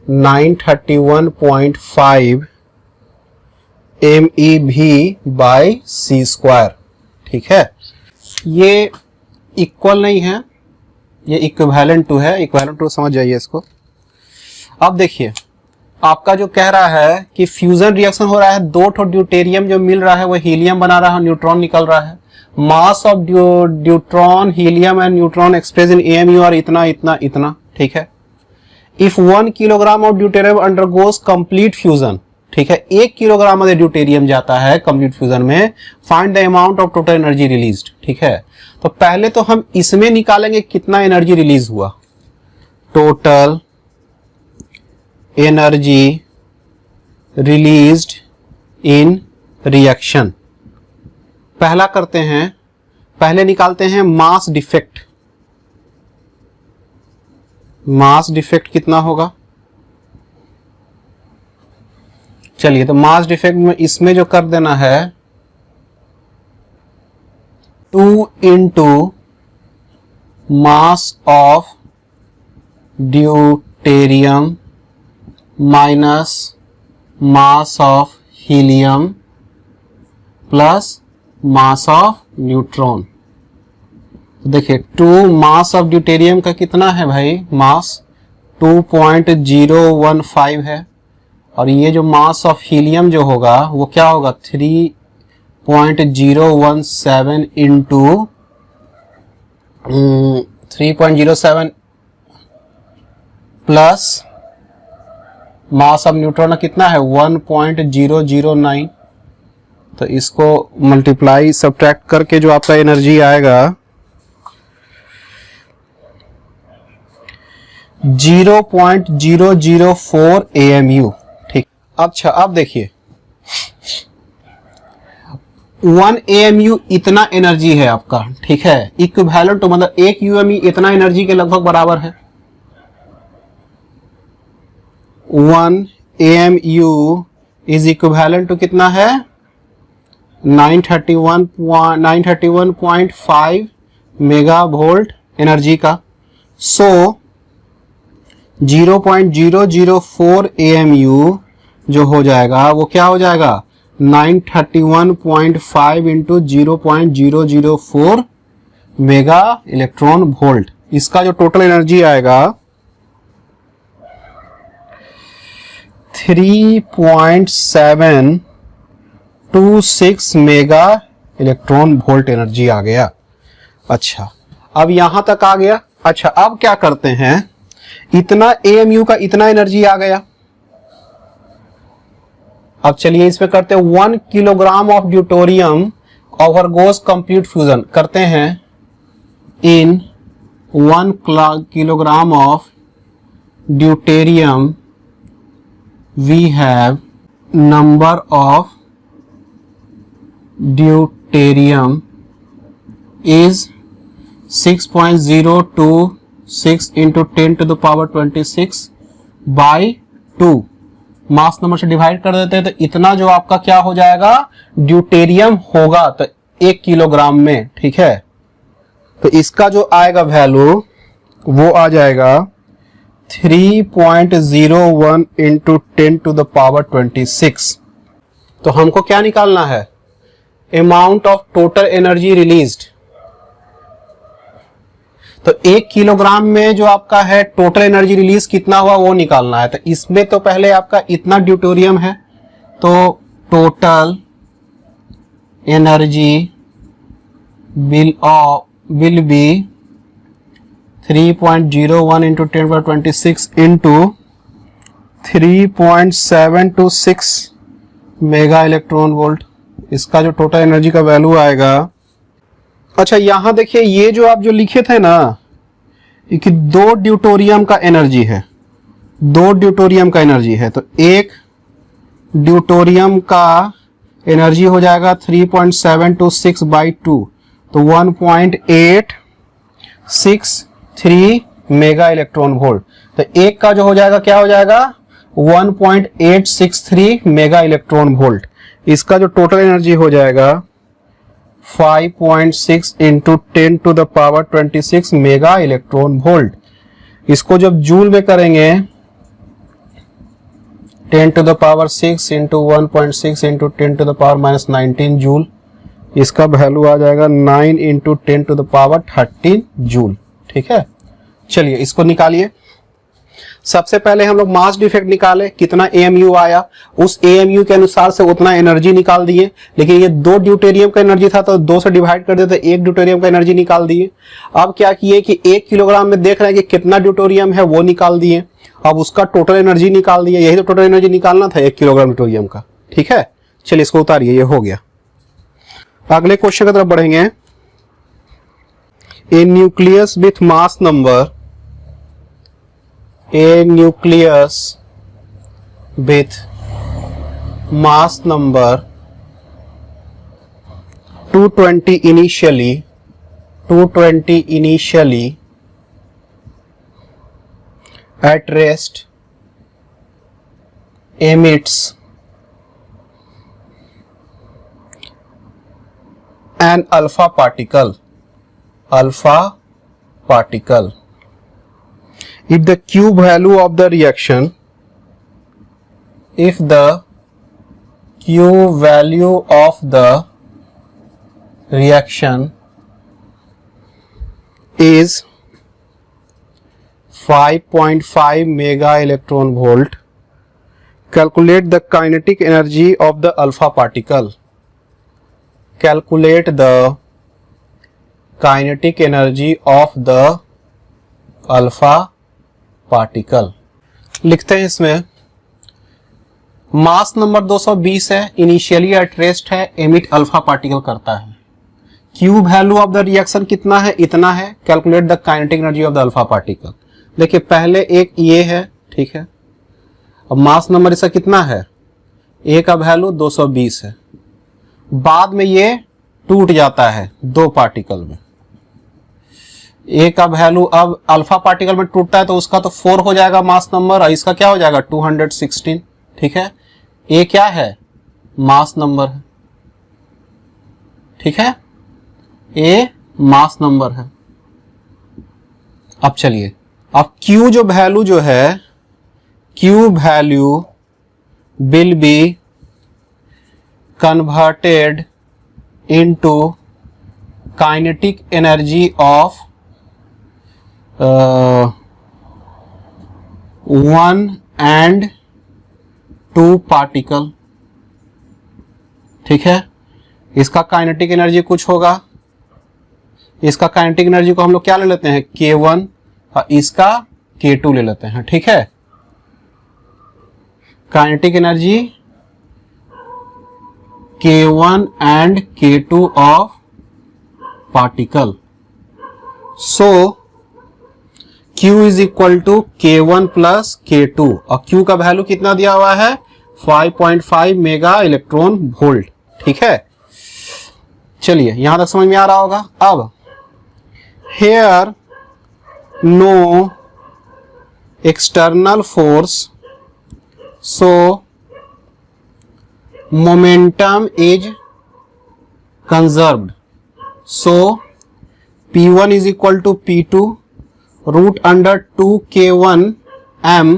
931.5 MeV by C square, ठीक है। ये equal नहीं है, ये equivalent to है, equivalent to समझ जाइए इसको। अब देखिए आपका जो कह रहा है कि फ्यूजन रिएक्शन हो रहा है, दो ठो ड्यूटेरियम जो मिल रहा है वो हीलियम बना रहा है, न्यूट्रॉन निकल रहा है। Mass of deuteron, helium and neutron express in AMU और इतना इतना इतना, ठीक है। If 1 kilogram of deuterium undergoes complete fusion, ठीक है, 1 किलोग्राम ड्यूटेरियम जाता है कंप्लीट फ्यूजन में, find the amount of total energy released, ठीक है। तो पहले तो हम इसमें निकालेंगे कितना एनर्जी रिलीज हुआ, total energy released in reaction. पहला करते हैं, पहले निकालते हैं मास डिफेक्ट। मास डिफेक्ट कितना होगा, चलिए तो मास डिफेक्ट में इसमें जो कर देना है 2 into mass of deuterium minus mass of helium plus mass of neutron. देखिए 2 मास ऑफ ड्यूटेरियम का कितना है भाई, मास 2.015 है, और ये जो मास ऑफ हीलियम जो होगा वो क्या होगा 3.017 into 3.07 plus mass of neutron कितना है 1.009। तो इसको मल्टीप्लाई सब्ट्रैक्ट करके जो आपका एनर्जी आएगा 0.004 AMU, ठीक। अच्छा अब देखिए 1 AMU इतना एनर्जी है आपका, ठीक है, इक्विवेलेंट तो मतलब 1 UME इतना एनर्जी के लगभग बराबर है। 1 AMU इज इक्विवेलेंट टू कितना है 931.5 मेगा वोल्ट एनर्जी का। सो 0.004 AMU जो हो जाएगा वो क्या हो जाएगा 931.5 इंटू 0.004 मेगा इलेक्ट्रॉन वोल्ट। इसका जो टोटल एनर्जी आएगा 3.726 मेगा इलेक्ट्रॉन वोल्ट एनर्जी आ गया। अच्छा अब यहां तक आ गया। अच्छा अब क्या करते हैं, इतना AMU का इतना एनर्जी आ गया। अब चलिए इस पे करते हैं 1 kilogram of deuterium undergoes complete fusion. करते हैं in 1 kilogram of deuterium we have number of deuterium is 6.026 into 10 to the power 26 by 2। Mass number से डिवाइड कर देते हैं तो इतना जो आपका क्या हो जाएगा ड्यूटेरियम होगा तो 1 किलोग्राम में, ठीक है। तो इसका जो आएगा वैल्यू वो आ जाएगा 3.01 इंटू 10 टू द पावर 26। तो हमको क्या निकालना है amount of total energy released. तो 1 किलोग्राम में जो आपका है टोटल एनर्जी रिलीज कितना हुआ वो निकालना है। तो इसमें तो पहले आपका इतना ड्यूटेरियम है तो total energy will B 3.01 into 10 power 26 into 3.726 mega electron volt. इसका जो टोटल एनर्जी का वैल्यू आएगा। अच्छा यहां देखिए ये जो आप जो लिखे थे ना कि 2 ड्यूटेरियम का एनर्जी है, 2 ड्यूटेरियम का एनर्जी है, तो एक ड्यूटेरियम का एनर्जी हो जाएगा 3.726 by 2 तो 1.863 मेगा इलेक्ट्रॉन वोल्ट। तो एक का जो हो जाएगा क्या हो जाएगा 1.863 मेगा इलेक्ट्रॉन वोल्ट। इसका जो टोटल एनर्जी हो जाएगा 5.6 into 10 to the power 26 mega electron volt. इसको जब जूल में करेंगे 10 to the power 6 into 1.6 into 10 to the power minus 19 joule. इसका वैल्यू आ जाएगा 9 into 10 to the power 13 joule. ठीक है, चलिए इसको निकालिए। सबसे पहले हम लोग मास डिफेक्ट निकाले, कितना AMU आया, उस AMU के अनुसार से उतना एनर्जी निकाल दिए। लेकिन ये 2 ड्यूटेरियम का एनर्जी था तो 2 से डिवाइड कर देते, 1 ड्यूटेरियम का एनर्जी निकाल दिए। अब क्या किए कि 1 किलोग्राम में देख रहे हैं कि कितना ड्यूटेरियम है, वो निकाल दिए। अब उसका टोटल एनर्जी निकाल दिए, यही तो टोटल एनर्जी निकालना था 1 किलोग्राम ड्यूटेरियम का। ठीक है, चलिए इसको उतारिए, ये हो गया। अगले क्वेश्चन की तरफ बढ़ेंगे। A nucleus with mass number, a nucleus with mass number 220 initially at rest emits an alpha particle. If the Q value of the reaction, if the Q value of the reaction is 5.5 mega electron volt, calculate the kinetic energy of the alpha particle. Calculate the kinetic energy of the alpha particle. लिखते हैं इसमें, mass number 220 है, initially at rest है, emit alpha particle करता है। Q value of the reaction कितना है, इतना है। Calculate the kinetic energy of the alpha particle. देखिए पहले एक ये है, ठीक है। अब मास नंबर इसका कितना है, ए का वैल्यू 220 है। बाद में ये टूट जाता है 2 पार्टिकल में। ए का वैल्यू अब अल्फा पार्टिकल में टूटता है तो उसका तो 4 हो जाएगा मास नंबर, और इसका क्या हो जाएगा 216। ठीक है, ए क्या है, मास नंबर है। ठीक है, ए मास नंबर है। अब चलिए, अब Q जो वैल्यू जो है, Q value will be converted into kinetic energy of 1 and 2 particle. ठीक है, इसका काइनेटिक एनर्जी कुछ होगा, इसका काइनेटिक एनर्जी को हम लोग क्या ले लेते हैं, K1, और इसका K2 ले लेते हैं। ठीक है, kinetic energy K1 and K2 of particle. So Q is equal to K1 plus K2, और Q का वैल्यू कितना दिया हुआ है, 5.5 मेगा इलेक्ट्रॉन वोल्ट। ठीक है, चलिए यहां तक समझ में आ रहा होगा। अब here no external force, so momentum is conserved. So P1 is equal to P2 root under 2K1 M,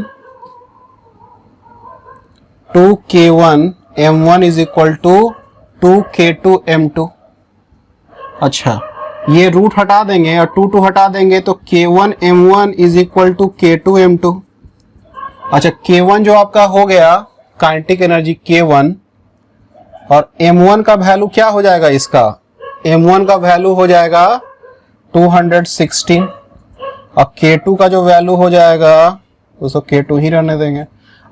2K1 M1 is equal to 2K2 M2। अच्छा, ये रूट हटा देंगे और 2 हटा देंगे तो K1 M1 is equal to K2 M2। अच्छा, K1 जो आपका हो गया काइनेटिक एनर्जी K1, और M1 का वैल्यू क्या हो जाएगा, इसका M1 का वैल्यू हो जाएगा 216, और K2 का जो वैल्यू हो जाएगा उसको K2 ही रहने देंगे,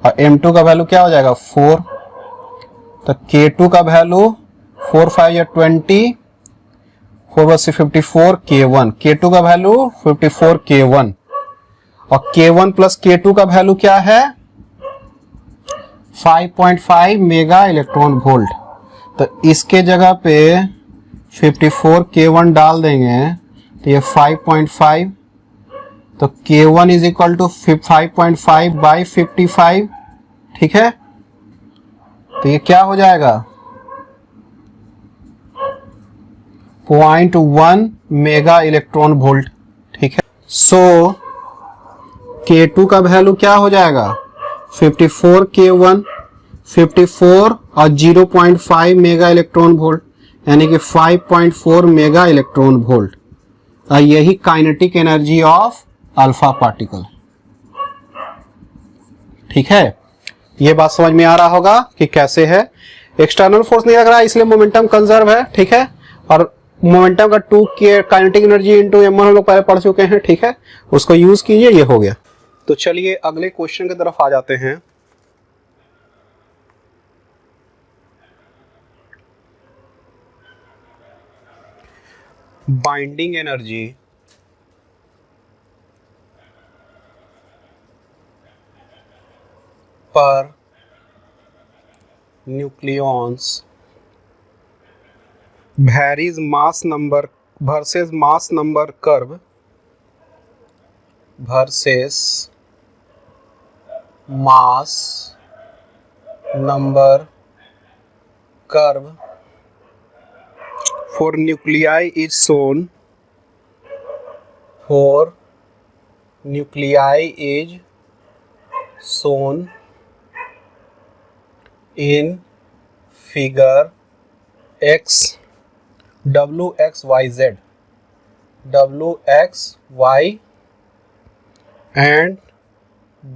और M2 का वैल्यू क्या हो जाएगा 4। तो K2 का वैल्यू 4 5 या 20, 4 से 54 K1, K2 का वैल्यू 54 K1, और K1 प्लस K2 का वैल्यू क्या है 5.5 मेगा इलेक्ट्रॉन वोल्ट। तो इसके जगह पे 54 K1 डाल देंगे तो ये 5.5, तो K1 is equal to 5.5 by 55। ठीक है, तो ये क्या हो जाएगा 0.1 मेगा इलेक्ट्रॉन वोल्ट। ठीक है, सो K2 का वैल्यू क्या हो जाएगा 54 K1, 54 और 0.5 मेगा इलेक्ट्रॉन वोल्ट, यानी कि 5.4 मेगा इलेक्ट्रॉन वोल्ट। यही kinetic energy of alpha particle. ठीक है, ये बात समझ में आ रहा होगा कि कैसे है। एक्सटर्नल फोर्स नहीं लग रहा है इसलिए मोमेंटम कंजर्व है, ठीक है। और मोमेंटम का 2 काइनेटिक एनर्जी इंटू m1 हम लोग पहले पढ़ चुके हैं, ठीक है, उसको यूज कीजिए, ये हो गया। तो चलिए अगले क्वेश्चन की तरफ आ जाते हैं। बाइंडिंग एनर्जी पर nucleons varies mass number versus mass number curve versus mass number curve for nuclei is shown, for nuclei is shown in figure X W X Y Z, W X Y and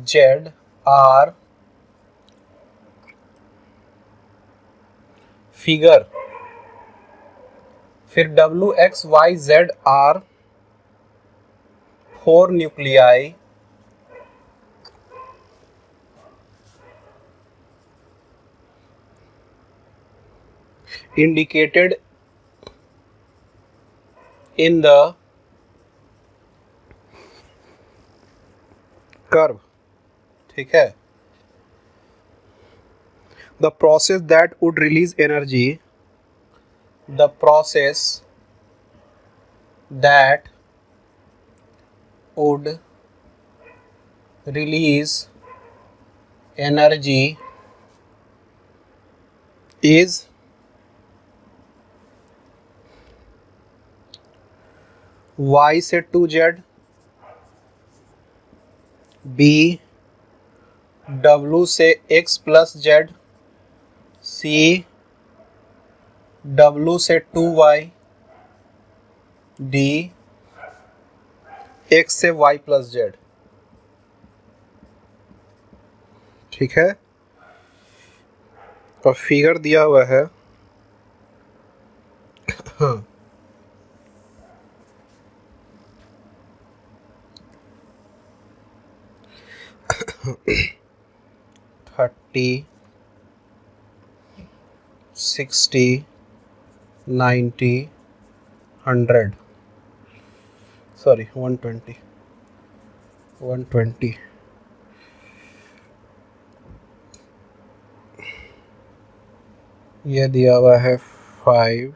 Z are figure, फिर W X Y Z are 4 nuclei indicated in the curve, ठीक है। The process that would release energy, the process that would release energy is Y से 2Z, B W से X plus Z, C W से 2Y, D X से Y plus Z, ठीक है। और figure दिया हुआ है थर्टी 60 90 100 सॉरी 120 ये दिया हुआ है 5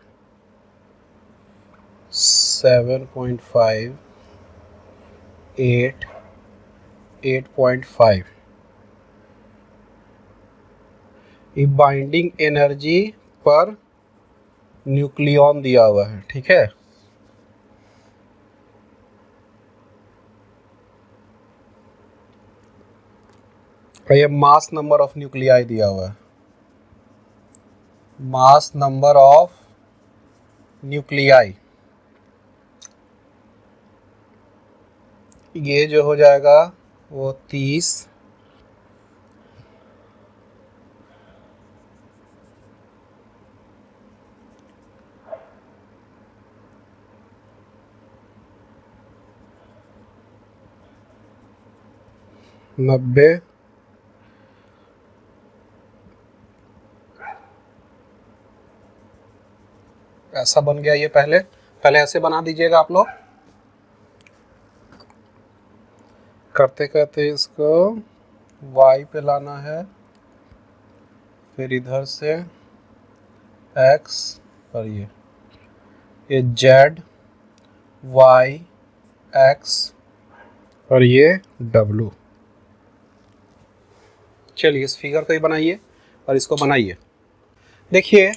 7.5 8 8.5। ये बाइंडिंग एनर्जी पर न्यूक्लियॉन दिया हुआ है, ठीक है। और ये मास नंबर ऑफ न्यूक्लियाई दिया हुआ है, मास नंबर ऑफ न्यूक्लियाई, ये जो हो जाएगा वो 30 90 ऐसा बन गया। ये पहले ऐसे बना दीजिएगा आप लोग, करते करते इसको y पे लाना है, फिर इधर से x और ये z y x और ये w। चलिए इस फिगर को ही बनाइए और इसको बनाइए। देखिए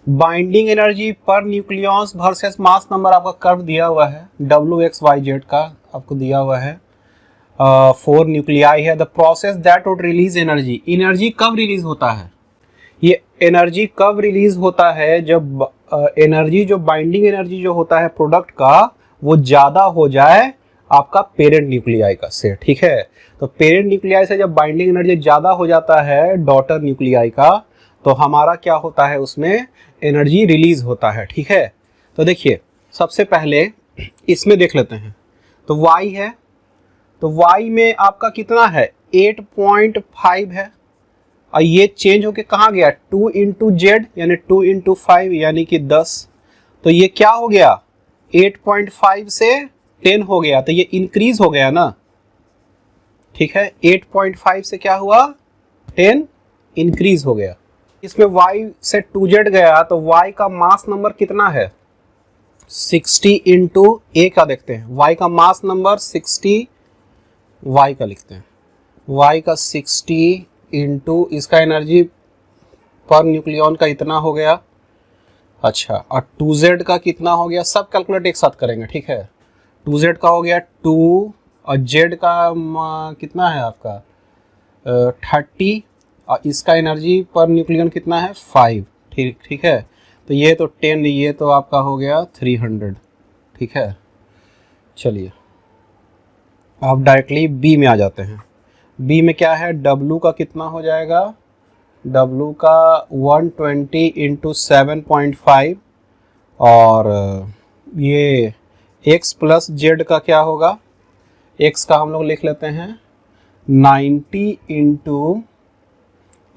बाइंडिंग एनर्जी पर न्यूक्लियॉन्स वर्सेस मास नंबर आपका कर्व दिया हुआ है, WXYZ का आपको दिया हुआ है। 4 न्यूक्लियाई है। The process that would release energy, energy कब रिलीज होता है? ये एनर्जी कब रिलीज होता है? जब एनर्जी जो बाइंडिंग एनर्जी जो होता है प्रोडक्ट का वो ज़्यादा हो जाए आपका पेरेंट न्यूक्लियाई का से, ठीक है। तो पेरेंट न्यूक्लियाई से जब बाइंडिंग एनर्जी ज़्यादा हो जाता है डॉटर न्यूक्लियाई का, तो हमारा क्या होता है, उसमें एनर्जी रिलीज होता है, ठीक है। तो देखिए सबसे पहले इसमें देख लेते हैं। तो y है, तो y में आपका कितना है, 8.5 है, और ये चेंज होके कहाँ गया, 2 इंटू जेड यानी 2 इंटू 5 यानी कि 10। तो ये क्या हो गया, 8.5 से 10 हो गया, तो ये इंक्रीज हो गया ना, ठीक है। 8.5 से क्या हुआ, 10 इंक्रीज हो गया। इसमें y से 2z गया, तो y का मास नंबर कितना है, 60 इंटू ए का देखते हैं, y का मास नंबर 60, y का लिखते हैं, y का 60 इंटू इसका एनर्जी पर न्यूक्लियन का इतना हो गया। अच्छा, और 2z का कितना हो गया, सब कैलकुलेट एक साथ करेंगे, ठीक है। 2z का हो गया 2 और z का कितना है आपका 30, और इसका एनर्जी पर न्यूक्लियन कितना है 5, ठीक है। तो ये तो 10, ये तो आपका हो गया 300, ठीक है। चलिए आप डायरेक्टली बी में आ जाते हैं। बी में क्या है, W का कितना हो जाएगा, W का 120 इंटू 7.5, और ये x प्लस जेड का क्या होगा, x का हम लोग लिख लेते हैं 90 इंटू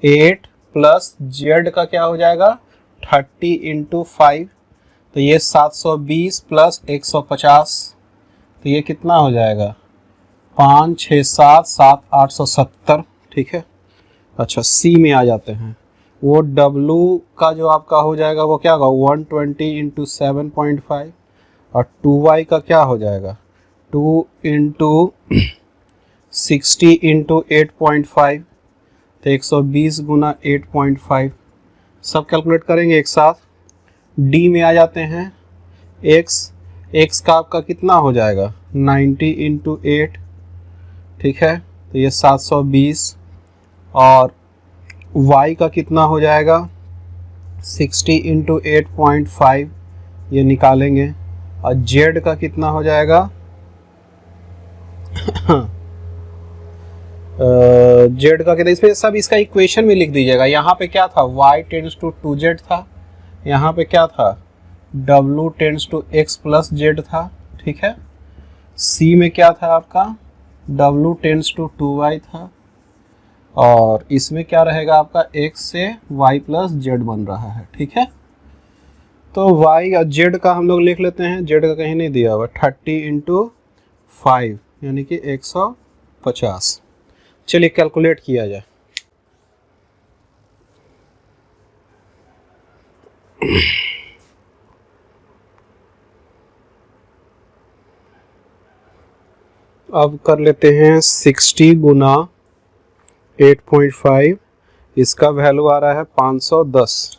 8 प्लस जेड का क्या हो जाएगा 30 इंटू 5, तो ये 720 प्लस 150, तो ये कितना हो जाएगा 5 6 7 7 870, ठीक है। अच्छा सी में आ जाते हैं। वो W का जो आपका हो जाएगा वो क्या होगा 120 इंटू 7.5, और 2y का क्या हो जाएगा 2 इंटू 60 इंटू 8.5, तो 120 गुना 8.5, सब कैलकुलेट करेंगे एक साथ। D में आ जाते हैं। x का आपका कितना हो जाएगा 90 इंटू 8, ठीक है, तो ये 720, और y का कितना हो जाएगा 60 इंटू 8.5, ये निकालेंगे, और z का कितना हो जाएगा z का कितना, इसमें सब इसका इक्वेशन में लिख दीजिएगा। यहाँ पे क्या था y टेंड्स टू 2z था, यहाँ पे क्या था w tends to x plus z था, ठीक है। c में क्या था आपका w टेंड्स टू 2y था, और इसमें क्या रहेगा आपका x से y प्लस z बन रहा है, ठीक है। तो y और z का हम लोग लिख लेते हैं, z का कहीं नहीं दिया हुआ, 30 इंटू 5 यानी कि 150। चलिए कैलकुलेट किया जाए। अब कर लेते हैं 60 गुना 8.5, इसका वैल्यू आ रहा है 510।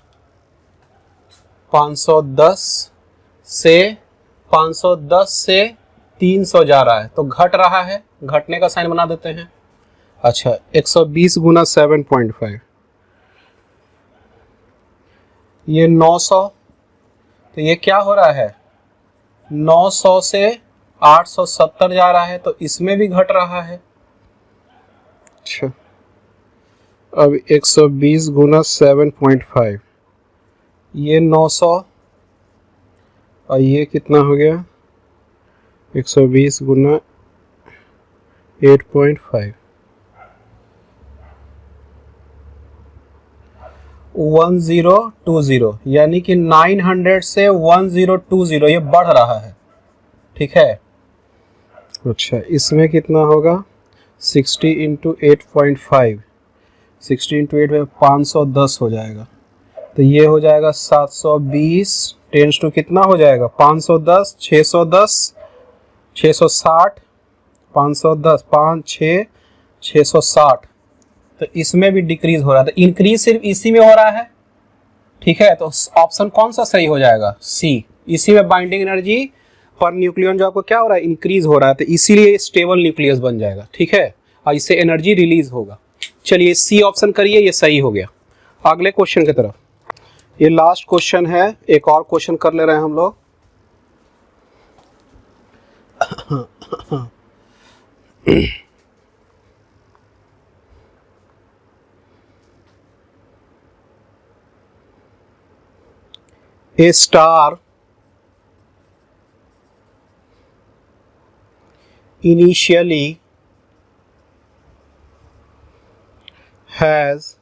510 से 300 जा रहा है, तो घट रहा है, घटने का साइन बना देते हैं। अच्छा 120 गुना 7.5, ये 900, तो ये क्या हो रहा है 900 से 870 जा रहा है, तो इसमें भी घट रहा है। अच्छा अब 120 गुना 7.5, ये 900, और ये कितना हो गया 120 गुना 8.5, 1020, यानी कि 900 से 1020 ये बढ़ रहा है, ठीक है। अच्छा इसमें कितना होगा 60 इंटू 8.5, 60 इंटू 8 में 510 हो जाएगा, तो ये हो जाएगा 720 टेंस टू कितना हो जाएगा 510, 610, 660, 510, 5 6 660, तो इसमें भी डिक्रीज हो रहा है, तो इंक्रीज सिर्फ इसी में हो रहा है, ठीक है। तो ऑप्शन कौन सा सही हो जाएगा सी, इसी में बाइंडिंग एनर्जी पर न्यूक्लियन जो आपको क्या हो रहा है इंक्रीज हो रहा है, तो इसीलिए स्टेबल न्यूक्लियस बन जाएगा, ठीक है, और इससे एनर्जी रिलीज होगा। चलिए सी ऑप्शन करिए, ये सही हो गया। अगले क्वेश्चन की तरफ, ये लास्ट क्वेश्चन है, एक और क्वेश्चन कर ले रहे हैं हम लोग। A star initially has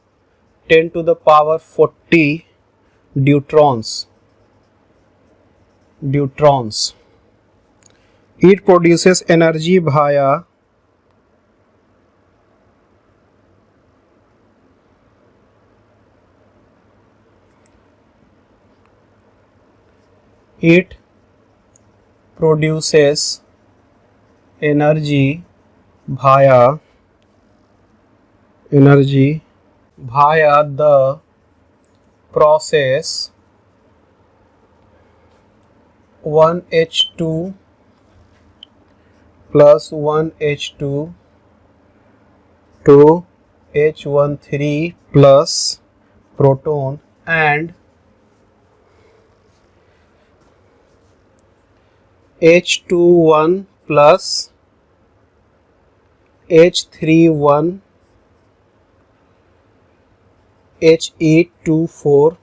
10 to the power 40 deuterons. It produces energy via energy via the process 1H2 plus 1H2 to H13 plus proton and H21 plus H31 He24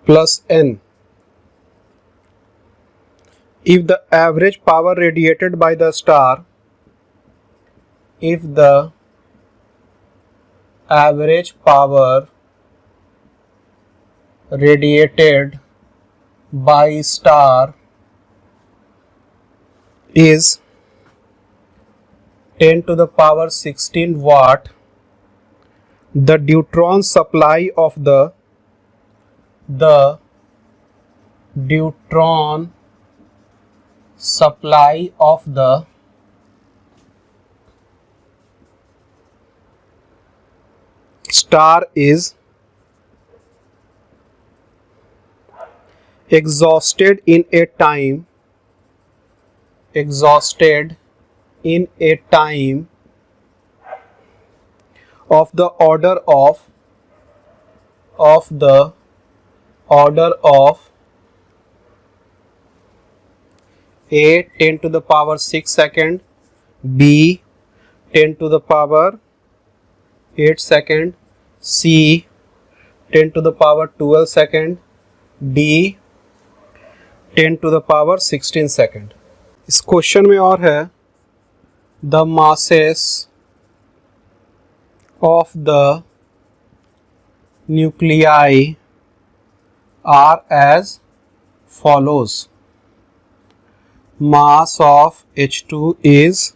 plus N. If the average power radiated by the star is 10 to the power 16 watt, the deuteron supply of the star is exhausted in a time of the order of A 10 to the power 6 second, B 10 to the power 8 second, C 10 to the power 12 second, D 10 to the power 16 second. इस question में और है the masses of the nuclei are as follows. Mass of H2 is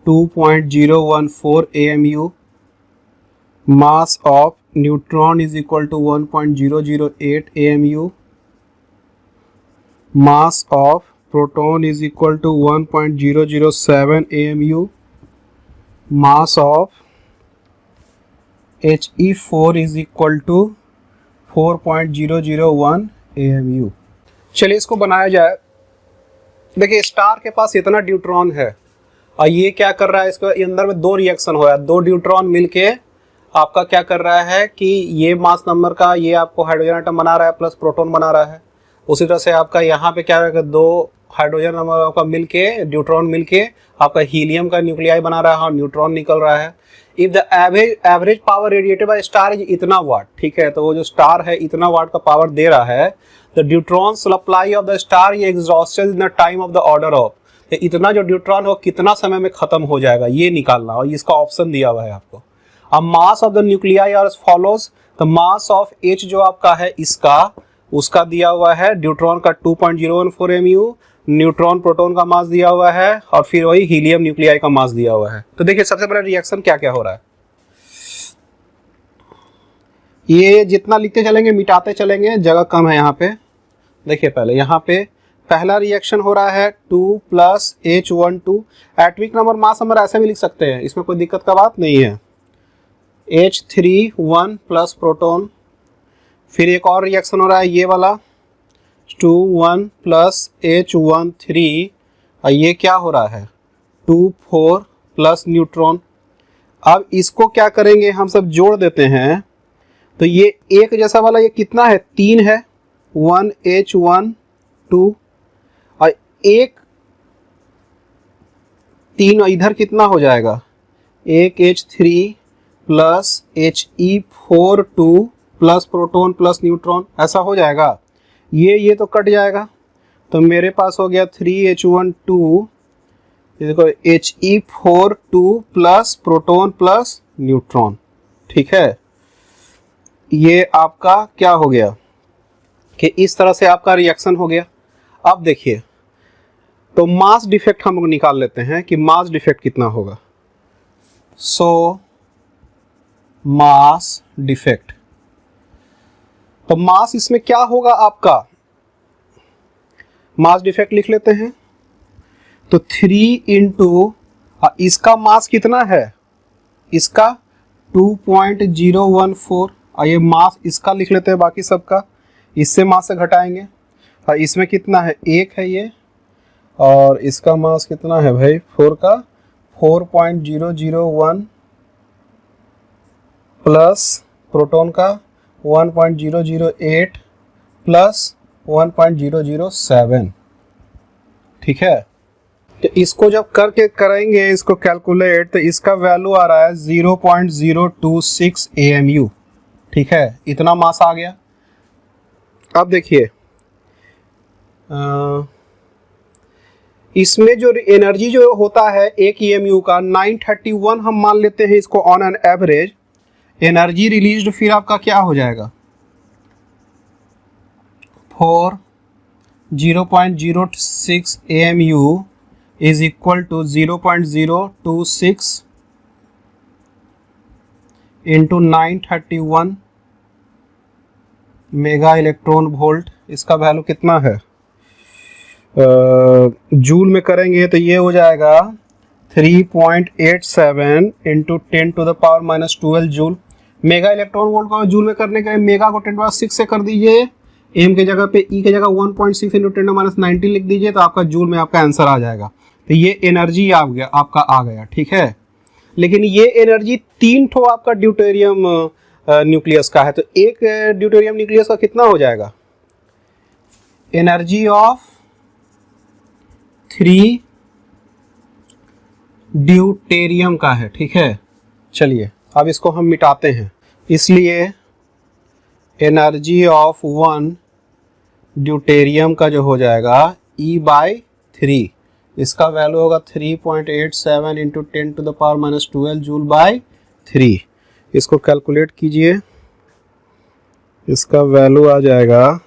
2.014 AMU. Mass of neutron is equal to 1.008 AMU. Mass of proton is equal to 1.007 AMU. Mass of He4 is equal to 4.001 AMU. चलिए इसको बनाया जाए. देखिए star के पास इतना deuteron है और ये क्या कर रहा है, इसके अंदर में दो रिएक्शन हो रहा है. दो ड्यूट्रॉन मिलके आपका क्या कर रहा है कि ये मास नंबर का ये आपको हाइड्रोजन एटम बना रहा है प्लस प्रोटॉन बना रहा है. उसी तरह से आपका यहाँ पे क्या रहेगा, दो हाइड्रोजन नंबर आपका मिलके ड्यूट्रॉन मिलके आपका हीलियम का न्यूक्लियाई बना रहा है और न्यूट्रॉन निकल रहा है. If the average power radiated by star is इतना वाट, ठीक है, तो वो जो स्टार है इतना वाट का पावर दे रहा है. The deuteron supply of the star ये exhausted in the time of the order of, इतना जो ड्यूट्रॉन हो कितना समय में खत्म हो जाएगा ये निकालना, और इसका ऑप्शन दिया हुआ है आपको. अब mass of the nuclei are follows. The mass of H जो आपका है इसका उसका दिया हुआ है ड्यूट्रॉन का 2.014 mu, न्यूट्रॉन प्रोटॉन का मास दिया हुआ है और फिर वही हीलियम न्यूक्लियाई का मास दिया हुआ है. तो देखिए सबसे पहले रिएक्शन क्या क्या हो रहा है, ये जितना लिखते चलेंगे मिटाते चलेंगे, जगह कम है यहाँ पे. देखिए पहले यहाँ पे पहला रिएक्शन हो रहा है 2 plus H12. Atomic number mass number ऐसे भी लिख सकते हैं, इसमें कोई दिक्कत का बात नहीं है. H31 plus proton. फिर एक और रिएक्शन हो रहा है ये वाला 21 प्लस H13 और ये क्या हो रहा है 24 प्लस न्यूट्रॉन. अब इसको क्या करेंगे हम सब जोड़ देते हैं, तो ये एक जैसा वाला ये कितना है 3 है, 1 H1 2 और एक 3 इधर कितना हो जाएगा, एक H3 plus He4 plus proton plus neutron, ऐसा हो जाएगा। ये तो कट जाएगा, तो मेरे पास हो गया 3H12, ये देखो He4 plus proton plus neutron. ठीक है, ये आपका क्या हो गया कि इस तरह से आपका रिएक्शन हो गया। अब देखिए, तो मास डिफेक्ट हम लोग निकाल लेते हैं कि मास डिफेक्ट कितना होगा। सो मास डिफेक्ट, तो मास इसमें क्या होगा आपका, मास डिफेक्ट लिख लेते हैं। तो 3 इंटू इसका मास कितना है, इसका 2.014, ये मास इसका लिख लेते हैं, बाकी सबका इससे मास से घटाएंगे। और इसमें कितना है, 1 है ये, और इसका मास कितना है भाई 4 का 4.001 प्लस प्रोटॉन का 1.008 प्लस 1.007। ठीक है, तो इसको जब करके करेंगे इसको कैलकुलेट, तो इसका वैल्यू आ रहा है 0.026 AMU। ठीक है, इतना मास आ गया। अब देखिए, इसमें जो एनर्जी जो होता है एक EMU का 931 हम मान लेते हैं इसको on an average. Energy released फिर आपका क्या हो जाएगा, 0.06 AMU is equal to 0.026 into 931 mega electron volt. इसका वैल्यू कितना है, जूल में करेंगे तो ये हो जाएगा 3.87 into 10⁻⁻12 joule. Mega electron volt को जूल में करने के लिए मेगा को 10⁻6 से कर दीजिए, एम के जगह पे ई के जगह 1.6 इंटू 10⁻19 लिख दीजिए, तो आपका जूल में आपका आंसर आ जाएगा। तो ये एनर्जी आपका आ गया। ठीक है, लेकिन ये एनर्जी 3 ठो आपका ड्यूटेरियम न्यूक्लियस का है, तो एक ड्यूटेरियम न्यूक्लियस का कितना हो जाएगा, एनर्जी ऑफ 3 ड्यूटेरियम का है। ठीक है, चलिए अब इसको हम मिटाते हैं, इसलिए एनर्जी ऑफ 1 ड्यूटेरियम का जो हो जाएगा E/3, इसका वैल्यू होगा 3.87 इंटू 10⁻⁻12 जूल बाय 3। इसको कैलकुलेट कीजिए, इसका वैल्यू आ जाएगा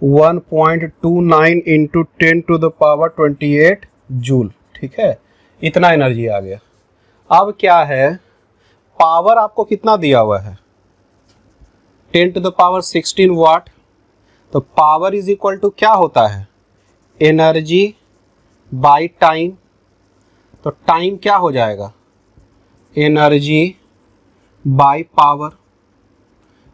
1.29 इंटू 10⁻28 जूल। ठीक है, इतना एनर्जी आ गया। अब क्या है, पावर आपको कितना दिया हुआ है, 10⁻16 वाट। तो पावर इज इक्वल टू क्या होता है, एनर्जी बाय टाइम। तो टाइम क्या हो जाएगा, एनर्जी बाय पावर।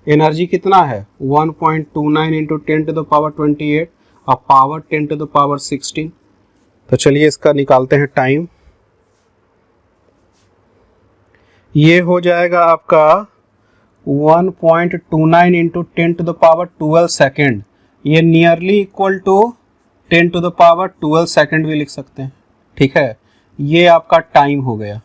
एनर्जी कितना है 1.29 इंटू 10⁻28 और पावर 10⁻16। तो चलिए इसका निकालते हैं टाइम। ये हो जाएगा आपका 1.29 इंटू 10⁻12 सेकेंड, ये नियरली इक्वल टू 10⁻12 सेकेंड भी लिख सकते हैं। ठीक है, ये आपका टाइम हो गया,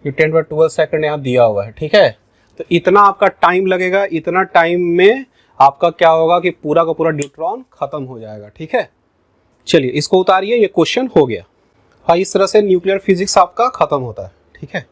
ये 10⁻12 सेकेंड यहाँ दिया हुआ है। ठीक है, तो इतना आपका टाइम लगेगा, इतना टाइम में आपका क्या होगा कि पूरा का पूरा न्यूट्रॉन खत्म हो जाएगा। ठीक है, चलिए इसको उतारिए, ये क्वेश्चन हो गया। हाँ, इस तरह से न्यूक्लियर फिजिक्स आपका खत्म होता है। ठीक है।